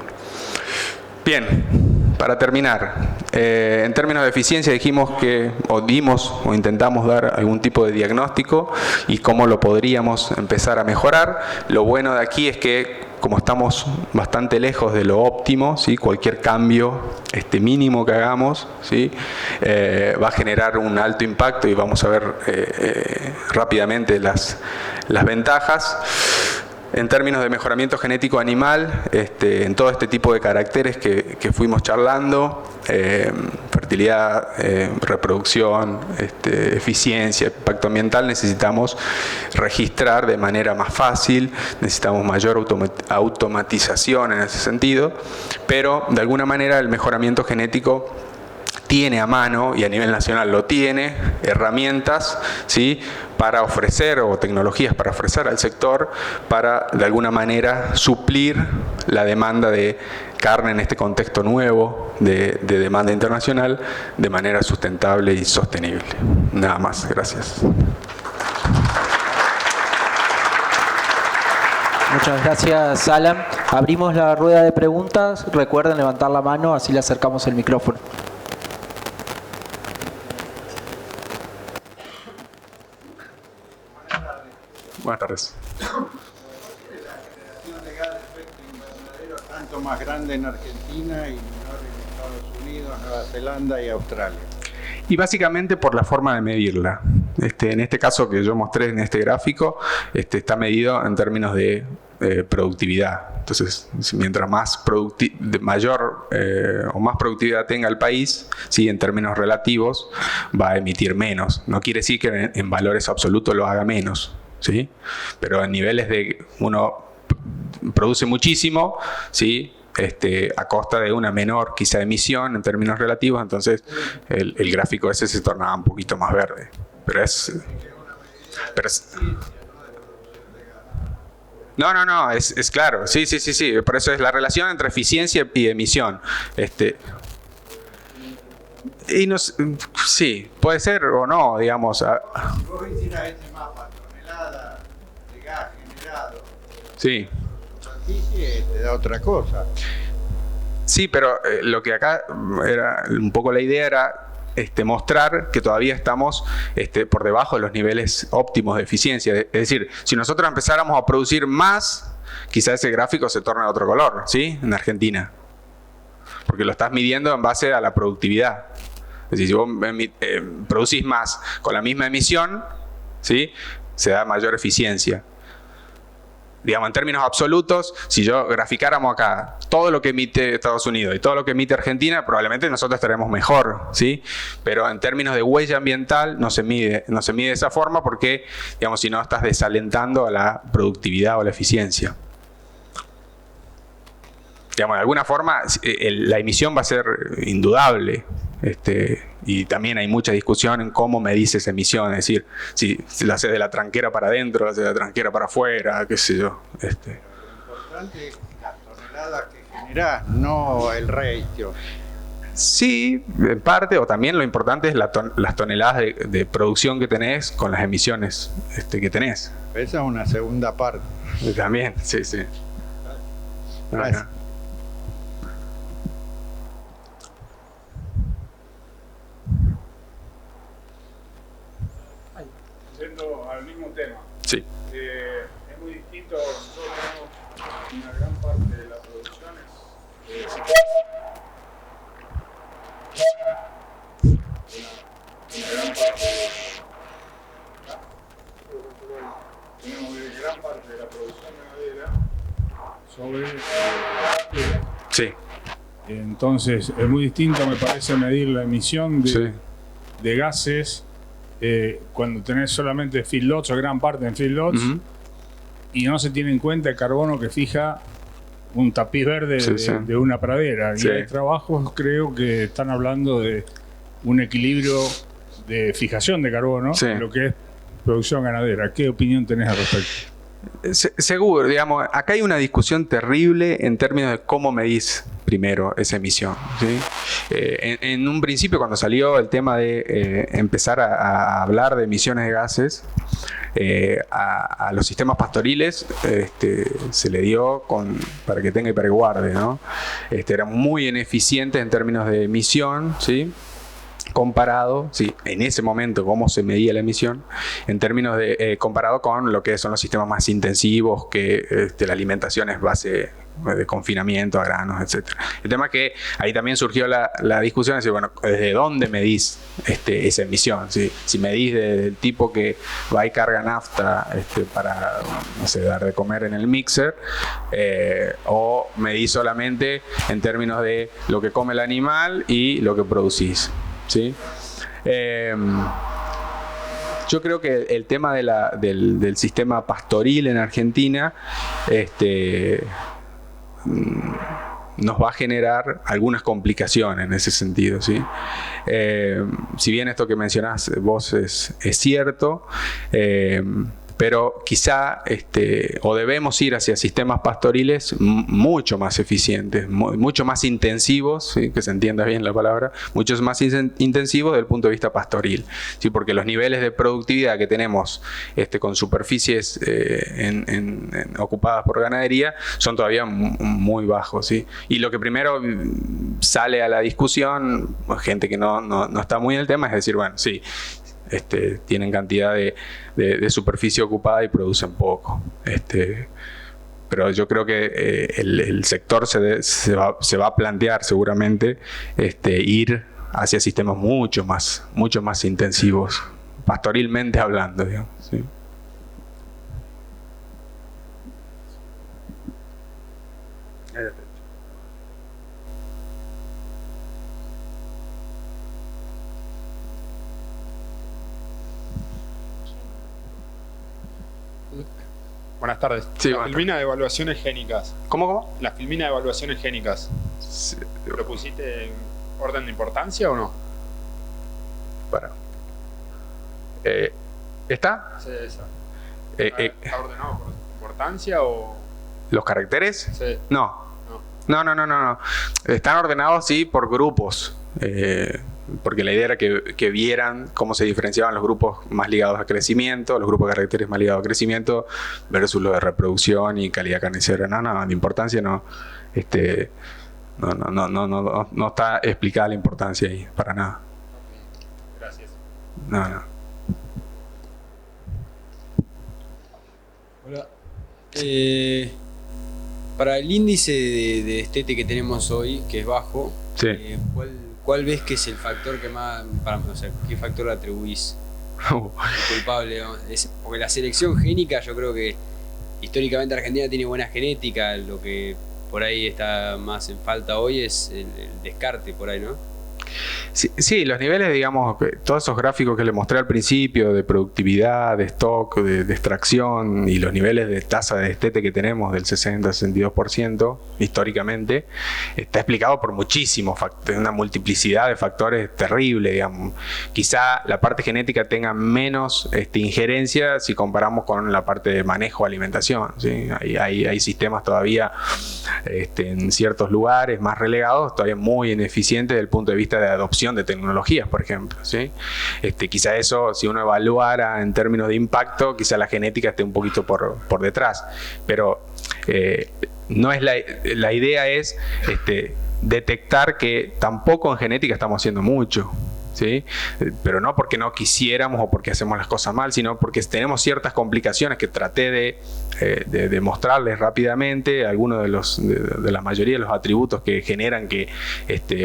Bien, para terminar, en términos de eficiencia dijimos que, dimos o intentamos dar algún tipo de diagnóstico y cómo lo podríamos empezar a mejorar. Lo bueno de aquí es que, como estamos bastante lejos de lo óptimo, ¿sí? Cualquier cambio mínimo que hagamos, ¿sí? Va a generar un alto impacto y vamos a ver rápidamente las ventajas. En términos de mejoramiento genético animal, en todo este tipo de caracteres que fuimos charlando, fertilidad, reproducción, eficiencia, impacto ambiental, necesitamos registrar de manera más fácil, necesitamos mayor automatización en ese sentido, pero de alguna manera el mejoramiento genético tiene a mano, y a nivel nacional lo tiene, herramientas, ¿sí? Para ofrecer, o tecnologías para ofrecer al sector, para de alguna manera suplir la demanda de carne en este contexto nuevo de demanda internacional de manera sustentable y sostenible. Nada más, gracias. Muchas gracias, Alan. Abrimos la rueda de preguntas. Recuerden levantar la mano, así le acercamos el micrófono. Buenas tardes. La generación de gas de efecto invernadero es tanto más grande en Argentina y menor en Estados Unidos, Nueva Zelanda y Australia. Y básicamente por la forma de medirla. En este caso que yo mostré en este gráfico, está medido en términos de productividad. Entonces, mientras mayor o más productividad tenga el país, ¿sí? En términos relativos, va a emitir menos. No quiere decir que en valores absolutos lo haga menos, ¿sí? Pero en niveles de uno produce muchísimo, ¿sí? A costa de una menor quizá emisión en términos relativos, entonces el gráfico ese se tornaba un poquito más verde. Pero es no, es claro, sí, por eso es la relación entre eficiencia y emisión. Sí, puede ser o no, digamos. Si vos hicieras ese mapa, tonelada de gas generado, Sí. superficie, te da otra cosa. Sí, pero lo que acá era un poco la idea era mostrar que todavía estamos por debajo de los niveles óptimos de eficiencia. Es decir, si nosotros empezáramos a producir más, quizás ese gráfico se torne de otro color, ¿sí? En Argentina. Porque lo estás midiendo en base a la productividad. Es decir, si vos producís más con la misma emisión, ¿sí? Se da mayor eficiencia. Digamos, en términos absolutos, si yo graficáramos acá todo lo que emite Estados Unidos y todo lo que emite Argentina, probablemente nosotros estaremos mejor, ¿sí? Pero en términos de huella ambiental no se mide de esa forma porque, digamos, si no estás desalentando a la productividad o la eficiencia. Digamos, de alguna forma la emisión va a ser indudable. Y también hay mucha discusión en cómo medís esa emisión, es decir, si la haces de la tranquera para adentro, la haces de la tranquera para afuera, qué sé yo. Lo importante es las toneladas que generás, no el ratio. Sí, en parte, o también lo importante es las toneladas de producción que tenés con las emisiones que tenés. Esa es una segunda parte. También, sí. Gracias. Sí. Es muy distinto, nosotros tenemos una gran parte de la producción tenemos gran parte de la producción ganadera sobre Sí. entonces es muy distinto, me parece, medir la emisión de gases cuando tenés solamente feedlots o gran parte en feedlots y no se tiene en cuenta el carbono que fija un tapiz verde de una pradera. Y hay trabajos, creo, que están hablando de un equilibrio de fijación de carbono en lo que es producción ganadera. ¿Qué opinión tenés al respecto? Seguro, digamos, acá hay una discusión terrible en términos de cómo medís primero esa emisión, ¿sí? En un principio, cuando salió el tema de empezar a hablar de emisiones de gases, a los sistemas pastoriles se le dio para que tenga y para que guarde, ¿no? Eran muy ineficientes en términos de emisión, ¿sí? Comparado, en ese momento cómo se medía la emisión, en términos de comparado con lo que son los sistemas más intensivos, que la alimentación es base de confinamiento a granos, etc. El tema es que ahí también surgió la discusión de decir, bueno, ¿desde dónde medís esa emisión? ¿Sí? Si medís del tipo que va y carga nafta para, no sé, dar de comer en el mixer, o medís solamente en términos de lo que come el animal y lo que producís, ¿sí? Yo creo que el tema del sistema pastoril en Argentina nos va a generar algunas complicaciones en ese sentido, ¿sí? Si bien esto que mencionás vos es cierto, pero quizá o debemos ir hacia sistemas pastoriles mucho más eficientes, mucho más intensivos, ¿sí? Que se entienda bien la palabra, muchos más intensivos desde el punto de vista pastoril, ¿sí? Porque los niveles de productividad que tenemos con superficies ocupadas por ganadería son todavía muy bajos, ¿sí? Y lo que primero sale a la discusión, gente que no está muy en el tema, es decir, bueno, sí, tienen cantidad de superficie ocupada y producen poco. Pero yo creo que el sector se va a plantear seguramente ir hacia sistemas mucho más intensivos, pastorilmente hablando, digamos, ¿sí? Buenas tardes. Sí, la filmina de evaluaciones génicas. ¿Cómo? La filmina de evaluaciones génicas. Sí. ¿Lo pusiste en orden de importancia o no? Para. ¿Está? Sí, esa. ¿Está ordenado por importancia o...? ¿Los caracteres? Sí. No. Están ordenados, sí, por grupos. Porque la idea era que vieran cómo se diferenciaban los grupos más ligados a crecimiento, los grupos de caracteres más ligados a crecimiento, versus los de reproducción y calidad carnicera. No, de importancia no. No está explicada la importancia ahí, para nada. Gracias. No. Hola. Para el índice de destete que tenemos hoy, que es bajo, Sí. ¿Cuál ves que es el factor que más, qué factor le atribuís el culpable? Porque la selección génica, yo creo que históricamente Argentina tiene buena genética, lo que por ahí está más en falta hoy es el descarte por ahí, ¿no? Sí, los niveles, digamos, todos esos gráficos que les mostré al principio de productividad, de stock, de extracción y los niveles de tasa de destete que tenemos del 60-62% históricamente, está explicado por muchísimos factores, una multiplicidad de factores terrible, digamos. Quizá la parte genética tenga menos injerencia si comparamos con la parte de manejo de alimentación, ¿sí? Hay sistemas todavía en ciertos lugares más relegados, todavía muy ineficientes desde el punto de vista de adopción de tecnologías, por ejemplo, ¿sí? Quizá eso, si uno evaluara en términos de impacto, quizá la genética esté un poquito por detrás, pero no es la idea es detectar que tampoco en genética estamos haciendo mucho, ¿sí? Pero no porque no quisiéramos o porque hacemos las cosas mal, sino porque tenemos ciertas complicaciones que traté de mostrarles rápidamente, algunos de la mayoría de los atributos que generan que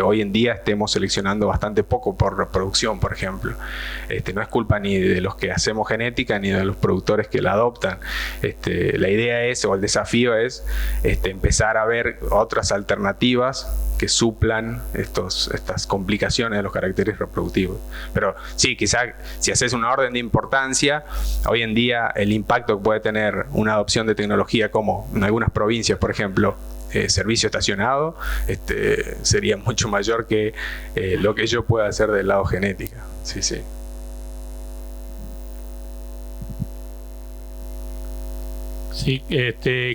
hoy en día estemos seleccionando bastante poco por reproducción, por ejemplo. No es culpa ni de los que hacemos genética ni de los productores que la adoptan. La idea es, o el desafío es, empezar a ver otras alternativas que suplan estas complicaciones de los caracteres reproductivos. Pero sí, quizás si haces una orden de importancia, hoy en día el impacto que puede tener una adopción de tecnología como en algunas provincias, por ejemplo, servicio estacionado, sería mucho mayor que lo que yo pueda hacer del lado genética. Sí, sí. Sí,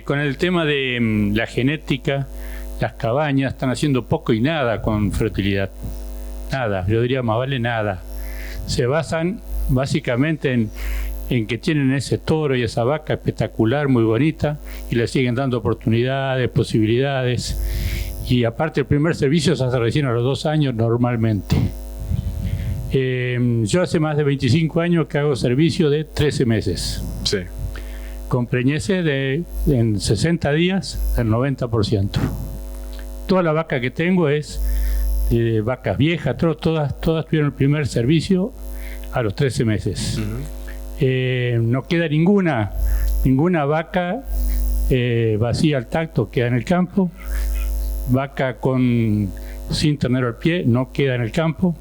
con el tema de la genética, las cabañas están haciendo poco y nada con fertilidad. Nada, yo diría más vale nada. Se basan básicamente en que tienen ese toro y esa vaca espectacular, muy bonita, y le siguen dando oportunidades, posibilidades. Y aparte el primer servicio se hace recién a los 2 años normalmente. Yo hace más de 25 años que hago servicio de 13 meses. Sí. Con preñeces en 60 días, el 90%. Toda la vaca que tengo es de vacas viejas, todas tuvieron el primer servicio a los 13 meses. No queda ninguna vaca vacía al tacto, queda en el campo. Vaca sin ternero al pie no queda en el campo.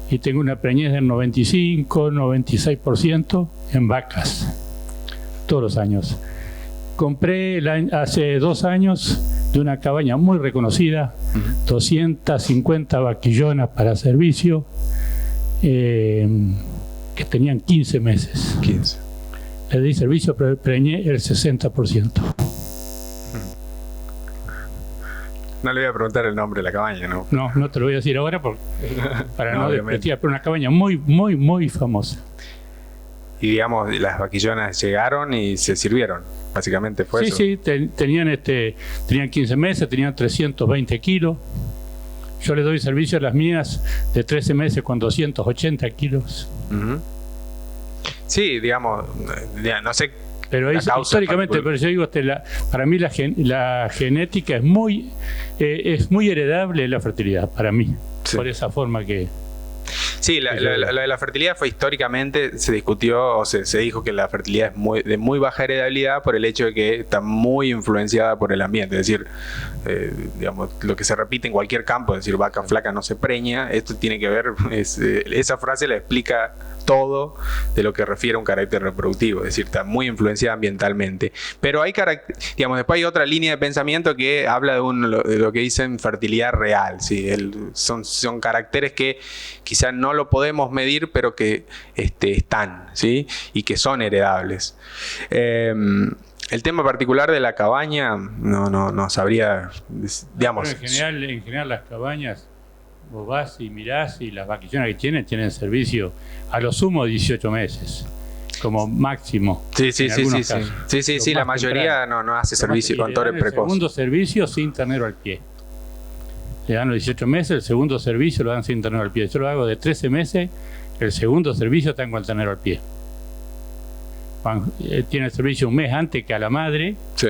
Y tengo una preñez del 95-96% en vacas, todos los años. Compré hace 2 años de una cabaña muy reconocida, 250 vaquillonas para servicio, que tenían 15 meses. 15. Le di servicio, pero preñé el 60%. No le voy a preguntar el nombre de la cabaña, ¿no? No te lo voy a decir ahora para no desprestigiar, pero una cabaña muy, muy, muy famosa. Y digamos, las vaquillonas llegaron y se sirvieron, básicamente fue eso. Sí, tenían 15 meses, tenían 320 kilos. Yo les doy servicio a las mías de 13 meses con 280 kilos. Sí, digamos, no sé. Pero históricamente, pero yo digo, para mí la genética es muy heredable la fertilidad, para mí, sí. Por esa forma que... Sí, la fertilidad fue históricamente, se discutió o se dijo que la fertilidad es de muy baja heredabilidad por el hecho de que está muy influenciada por el ambiente. Es decir, digamos, lo que se repite en cualquier campo, es decir, vaca flaca no se preña, esto tiene que ver, esa frase la explica todo de lo que refiere a un carácter reproductivo, es decir, está muy influenciada ambientalmente. Pero hay digamos, después hay otra línea de pensamiento que habla de lo que dicen fertilidad real, ¿sí? Son caracteres que quizás no lo podemos medir, pero que están, ¿sí? Y que son heredables. El tema particular de la cabaña no sabría, digamos. Bueno, en general las cabañas, vos vas y mirás y las vaquillonas que tienen servicio a lo sumo 18 meses, como máximo. Sí, la mayoría no hace servicio con toro precoz. El segundo servicio sin ternero al pie. Le dan los 18 meses, el segundo servicio lo dan sin ternero al pie. Yo lo hago de 13 meses, el segundo servicio tengo el ternero al pie. Tiene el servicio un mes antes que a la madre, sí.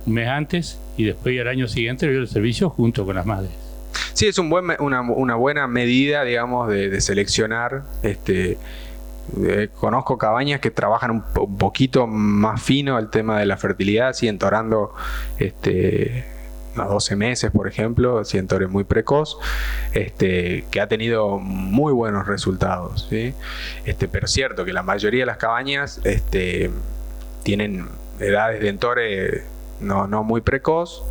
Un mes antes, y después al año siguiente le doy el servicio junto con las madres. Sí, es una buena medida, digamos, de seleccionar. Conozco cabañas que trabajan un poquito más fino el tema de la fertilidad, siguen torando a 12 meses, por ejemplo, si en toro muy precoz, que ha tenido muy buenos resultados, ¿sí? Pero es cierto que la mayoría de las cabañas tienen edades de entore no muy precoz,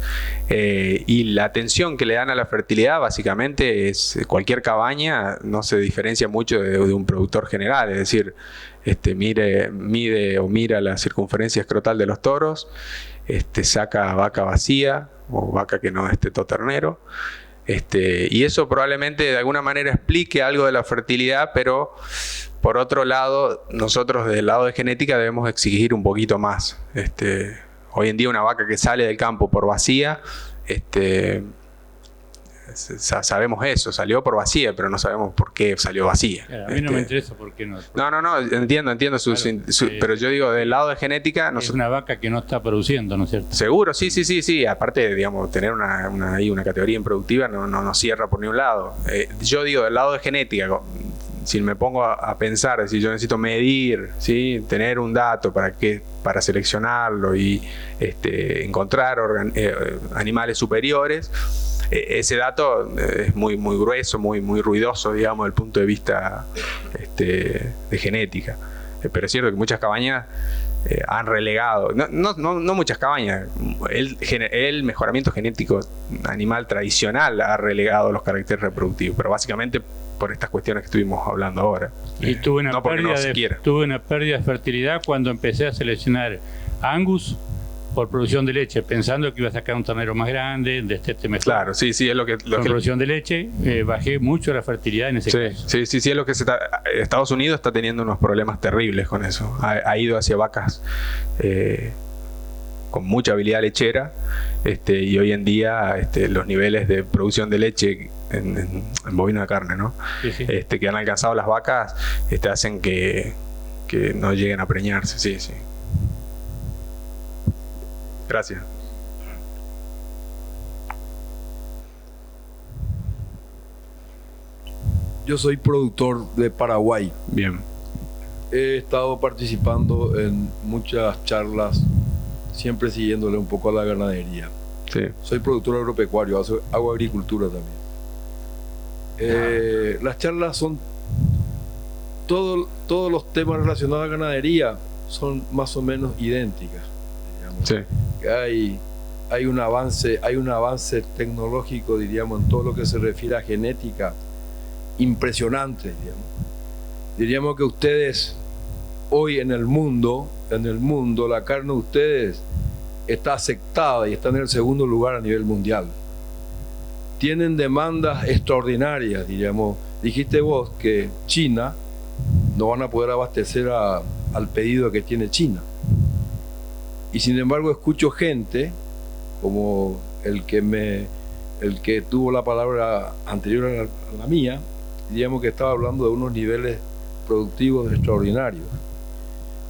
y la atención que le dan a la fertilidad básicamente es cualquier cabaña no se diferencia mucho de un productor general, es decir, mira la circunferencia escrotal de los toros, saca vaca vacía o vaca que no es tetoternero, y eso probablemente de alguna manera explique algo de la fertilidad, pero por otro lado nosotros desde el lado de genética debemos exigir un poquito más. Hoy en día una vaca que sale del campo por vacía, sabemos eso, salió por vacía, pero no sabemos por qué salió vacía. A mí no me interesa por qué no. No, entiendo pero yo digo, del lado de genética... Es una vaca que no está produciendo, ¿no es cierto? Seguro, sí. Aparte, digamos, tener una categoría improductiva no cierra por ningún lado. Yo digo, del lado de genética, si me pongo a pensar, si yo necesito medir, ¿sí? Tener un dato para seleccionarlo y encontrar animales superiores, ese dato es muy grueso, muy ruidoso, digamos, desde el punto de vista de genética. Pero es cierto que muchas cabañas han relegado, no muchas cabañas, el mejoramiento genético animal tradicional ha relegado los caracteres reproductivos, pero básicamente por estas cuestiones que estuvimos hablando ahora. Y tuve una pérdida de fertilidad cuando empecé a seleccionar Angus por producción de leche, pensando que iba a sacar un ternero más grande, destete mejor. Claro, sí, es lo que... Con producción de leche, bajé mucho la fertilidad en ese caso. Sí, es lo que Estados Unidos está teniendo unos problemas terribles con eso. Ha ido hacia vacas con mucha habilidad lechera, y hoy en día los niveles de producción de leche en bovino de carne, ¿no? Sí. Que han alcanzado las vacas, hacen que no lleguen a preñarse. Sí. Gracias. Yo soy productor de Paraguay. Bien. He estado participando en muchas charlas, siempre siguiéndole un poco a la ganadería. Sí. Soy productor agropecuario, hago agricultura también. Las charlas son... Todos los temas relacionados a ganadería son más o menos idénticas. Sí. Hay un avance tecnológico, diríamos, en todo lo que se refiere a genética impresionante, diríamos que ustedes hoy en el mundo la carne de ustedes está aceptada y está en el segundo lugar a nivel mundial. Tienen demandas extraordinarias, diríamos. Dijiste vos que China no van a poder abastecer al pedido que tiene China. Y sin embargo escucho gente como el que tuvo la palabra anterior a la mía, diríamos que estaba hablando de unos niveles productivos extraordinarios.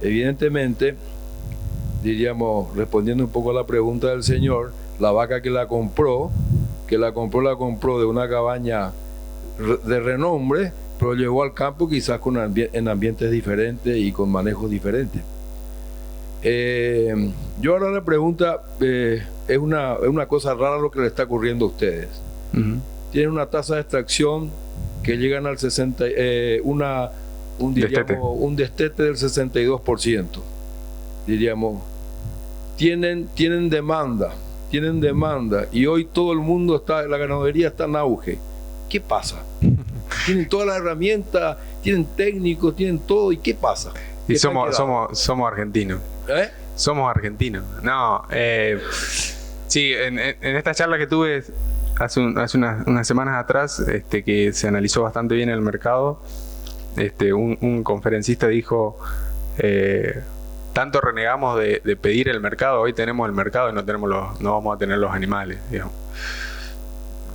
Evidentemente, diríamos, respondiendo un poco a la pregunta del señor, la vaca que la compró de una cabaña de renombre, pero llegó al campo quizás en ambientes diferentes y con manejos diferentes. Yo ahora la pregunta es una cosa rara lo que le está ocurriendo a ustedes. Tienen una tasa de extracción que llegan al 60, un destete del 62%. Diríamos, tienen demanda y hoy todo el mundo la ganadería está en auge. ¿Qué pasa? Tienen todas las herramientas, tienen técnicos, tienen todo, ¿y qué pasa? Y somos argentinos. Somos argentinos. No, sí, en esta charla que tuve hace unas semanas atrás, que se analizó bastante bien el mercado, un conferencista dijo, tanto renegamos de pedir el mercado, hoy tenemos el mercado y no vamos a tener los animales, digamos.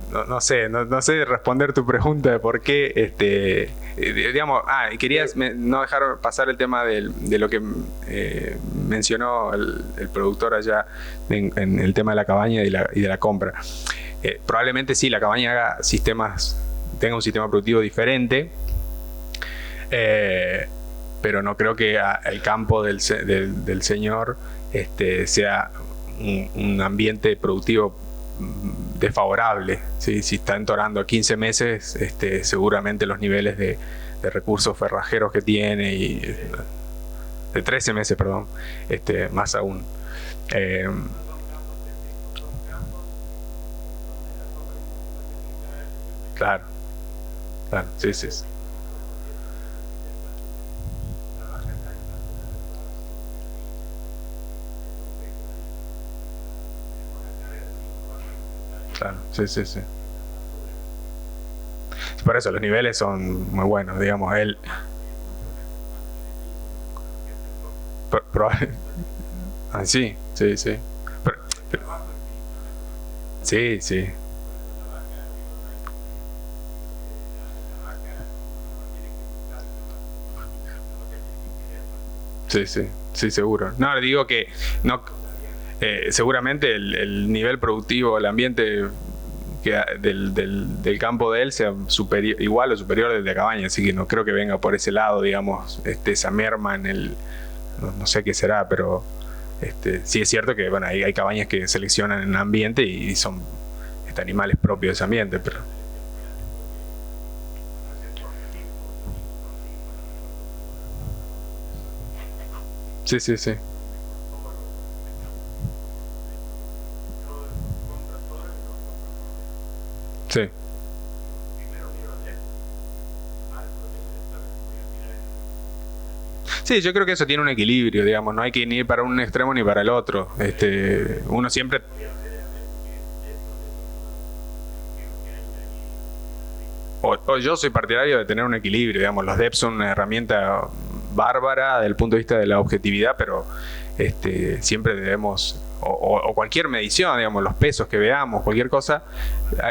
No sé responder tu pregunta de por qué, digamos, querías no dejar pasar el tema de lo que mencionó el productor allá en el tema de la cabaña y de la compra. Probablemente sí, la cabaña tenga un sistema productivo diferente, pero no creo que el campo del señor sea un ambiente productivo desfavorable. ¿Sí? Si está entorando a 15 meses, seguramente los niveles de recursos ferrajeros que tiene, y de 13 meses, perdón, más aún. Claro, sí. Claro, sí. Por eso los niveles son muy buenos, digamos, sí. Sí. Sí, seguro. No, le digo que no, seguramente el nivel productivo, el ambiente del campo de él sea igual o superior al de la cabaña, así que no creo que venga por ese lado, digamos, esa merma en el... No sé qué será, pero sí es cierto que bueno, hay cabañas que seleccionan en ambiente y son animales propios de ese ambiente, pero... Sí. Sí. Sí, yo creo que eso tiene un equilibrio, digamos, no hay que ni ir para un extremo ni para el otro. Uno siempre... O yo soy partidario de tener un equilibrio, digamos, los DEPs son una herramienta bárbara desde el punto de vista de la objetividad, pero siempre debemos, o cualquier medición, digamos, los pesos que veamos, cualquier cosa,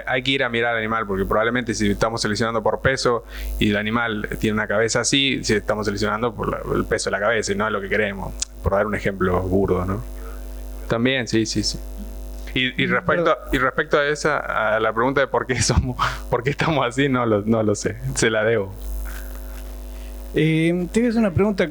hay que ir a mirar al animal, porque probablemente si estamos seleccionando por peso y el animal tiene una cabeza así, si estamos seleccionando por el peso de la cabeza y no es lo que queremos, por dar un ejemplo burdo, ¿no? También, sí. Y respecto a la pregunta de por qué estamos así, no lo sé, se la debo. Te voy a hacer una pregunta.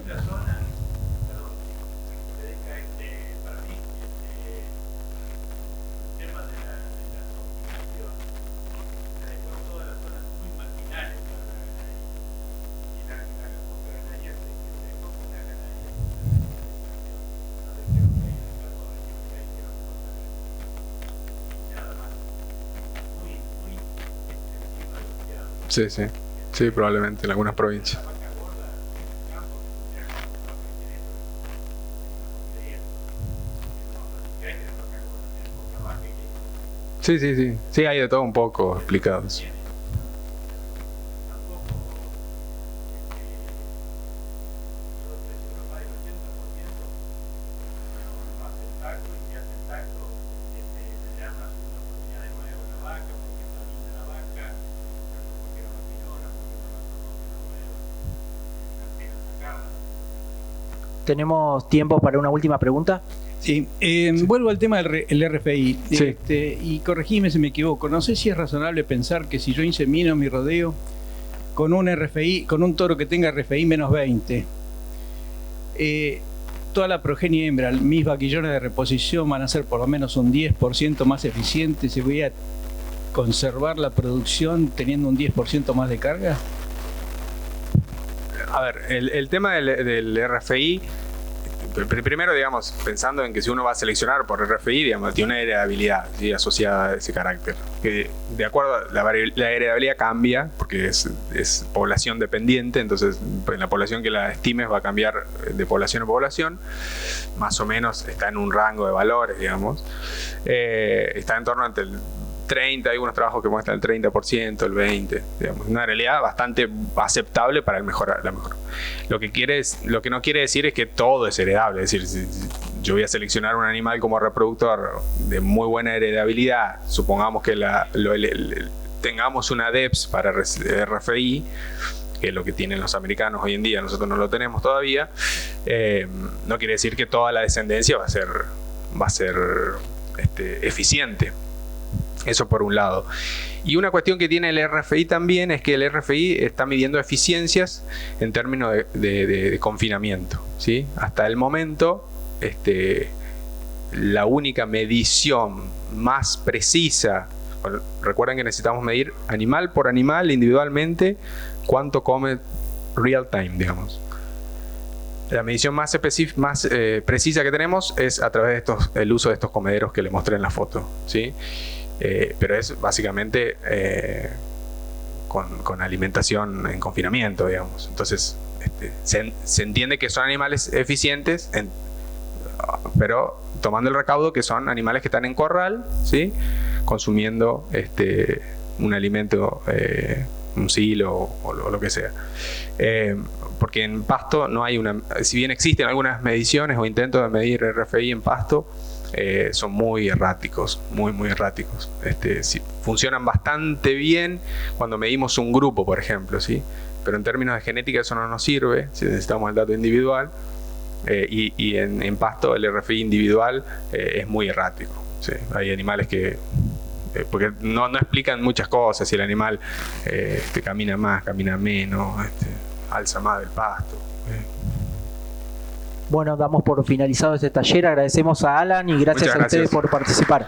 Sí, probablemente en algunas provincias. Sí, hay de todo un poco explicados. ¿Tenemos tiempo para una última pregunta? Sí, vuelvo al tema del RFI. Sí. Y corregime si me equivoco. No sé si es razonable pensar que si yo insemino mi rodeo con un RFI, con un toro que tenga RFI menos 20, toda la progenie hembra, mis vaquillones de reposición van a ser por lo menos un 10% más eficientes y voy a conservar la producción teniendo un 10% más de carga. A ver, el tema del RFI, primero, digamos, pensando en que si uno va a seleccionar por RFI, digamos, tiene una heredabilidad, ¿sí?, asociada a ese carácter. Que de acuerdo, la heredabilidad cambia porque es población dependiente, entonces en la población que la estimes va a cambiar de población a población, más o menos está en un rango de valores, digamos. Está en torno ante el 30, hay algunos trabajos que muestran el 30%, el 20%, digamos, una realidad bastante aceptable para la mejora. Lo que no quiere decir es que todo es heredable, es decir, si yo voy a seleccionar un animal como reproductor de muy buena heredabilidad, supongamos que tengamos una DEPS para RFI, que es lo que tienen los americanos hoy en día, nosotros no lo tenemos todavía, no quiere decir que toda la descendencia va a ser eficiente. Eso por un lado. Y una cuestión que tiene el RFI también es que el RFI está midiendo eficiencias en términos de confinamiento, ¿sí? Hasta el momento, la única medición más precisa, recuerden que necesitamos medir animal por animal individualmente cuánto come real time, digamos. La medición más precisa que tenemos es a través de el uso de estos comederos que les mostré en la foto, ¿sí? Pero es básicamente con alimentación en confinamiento, digamos. Entonces se entiende que son animales eficientes, pero tomando el recaudo que son animales que están en corral, ¿sí?, consumiendo un alimento, un silo o lo que sea. Porque en pasto no hay si bien existen algunas mediciones o intentos de medir RFI en pasto, son muy erráticos, muy erráticos. Funcionan bastante bien cuando medimos un grupo, por ejemplo, ¿sí? Pero en términos de genética eso no nos sirve, si necesitamos el dato individual. y en pasto el RFI individual es muy errático. ¿Sí? Hay animales que porque no explican muchas cosas, si el animal camina más, camina menos, alza más del pasto. Bueno, damos por finalizado este taller. Agradecemos a Alan y gracias a ustedes por participar.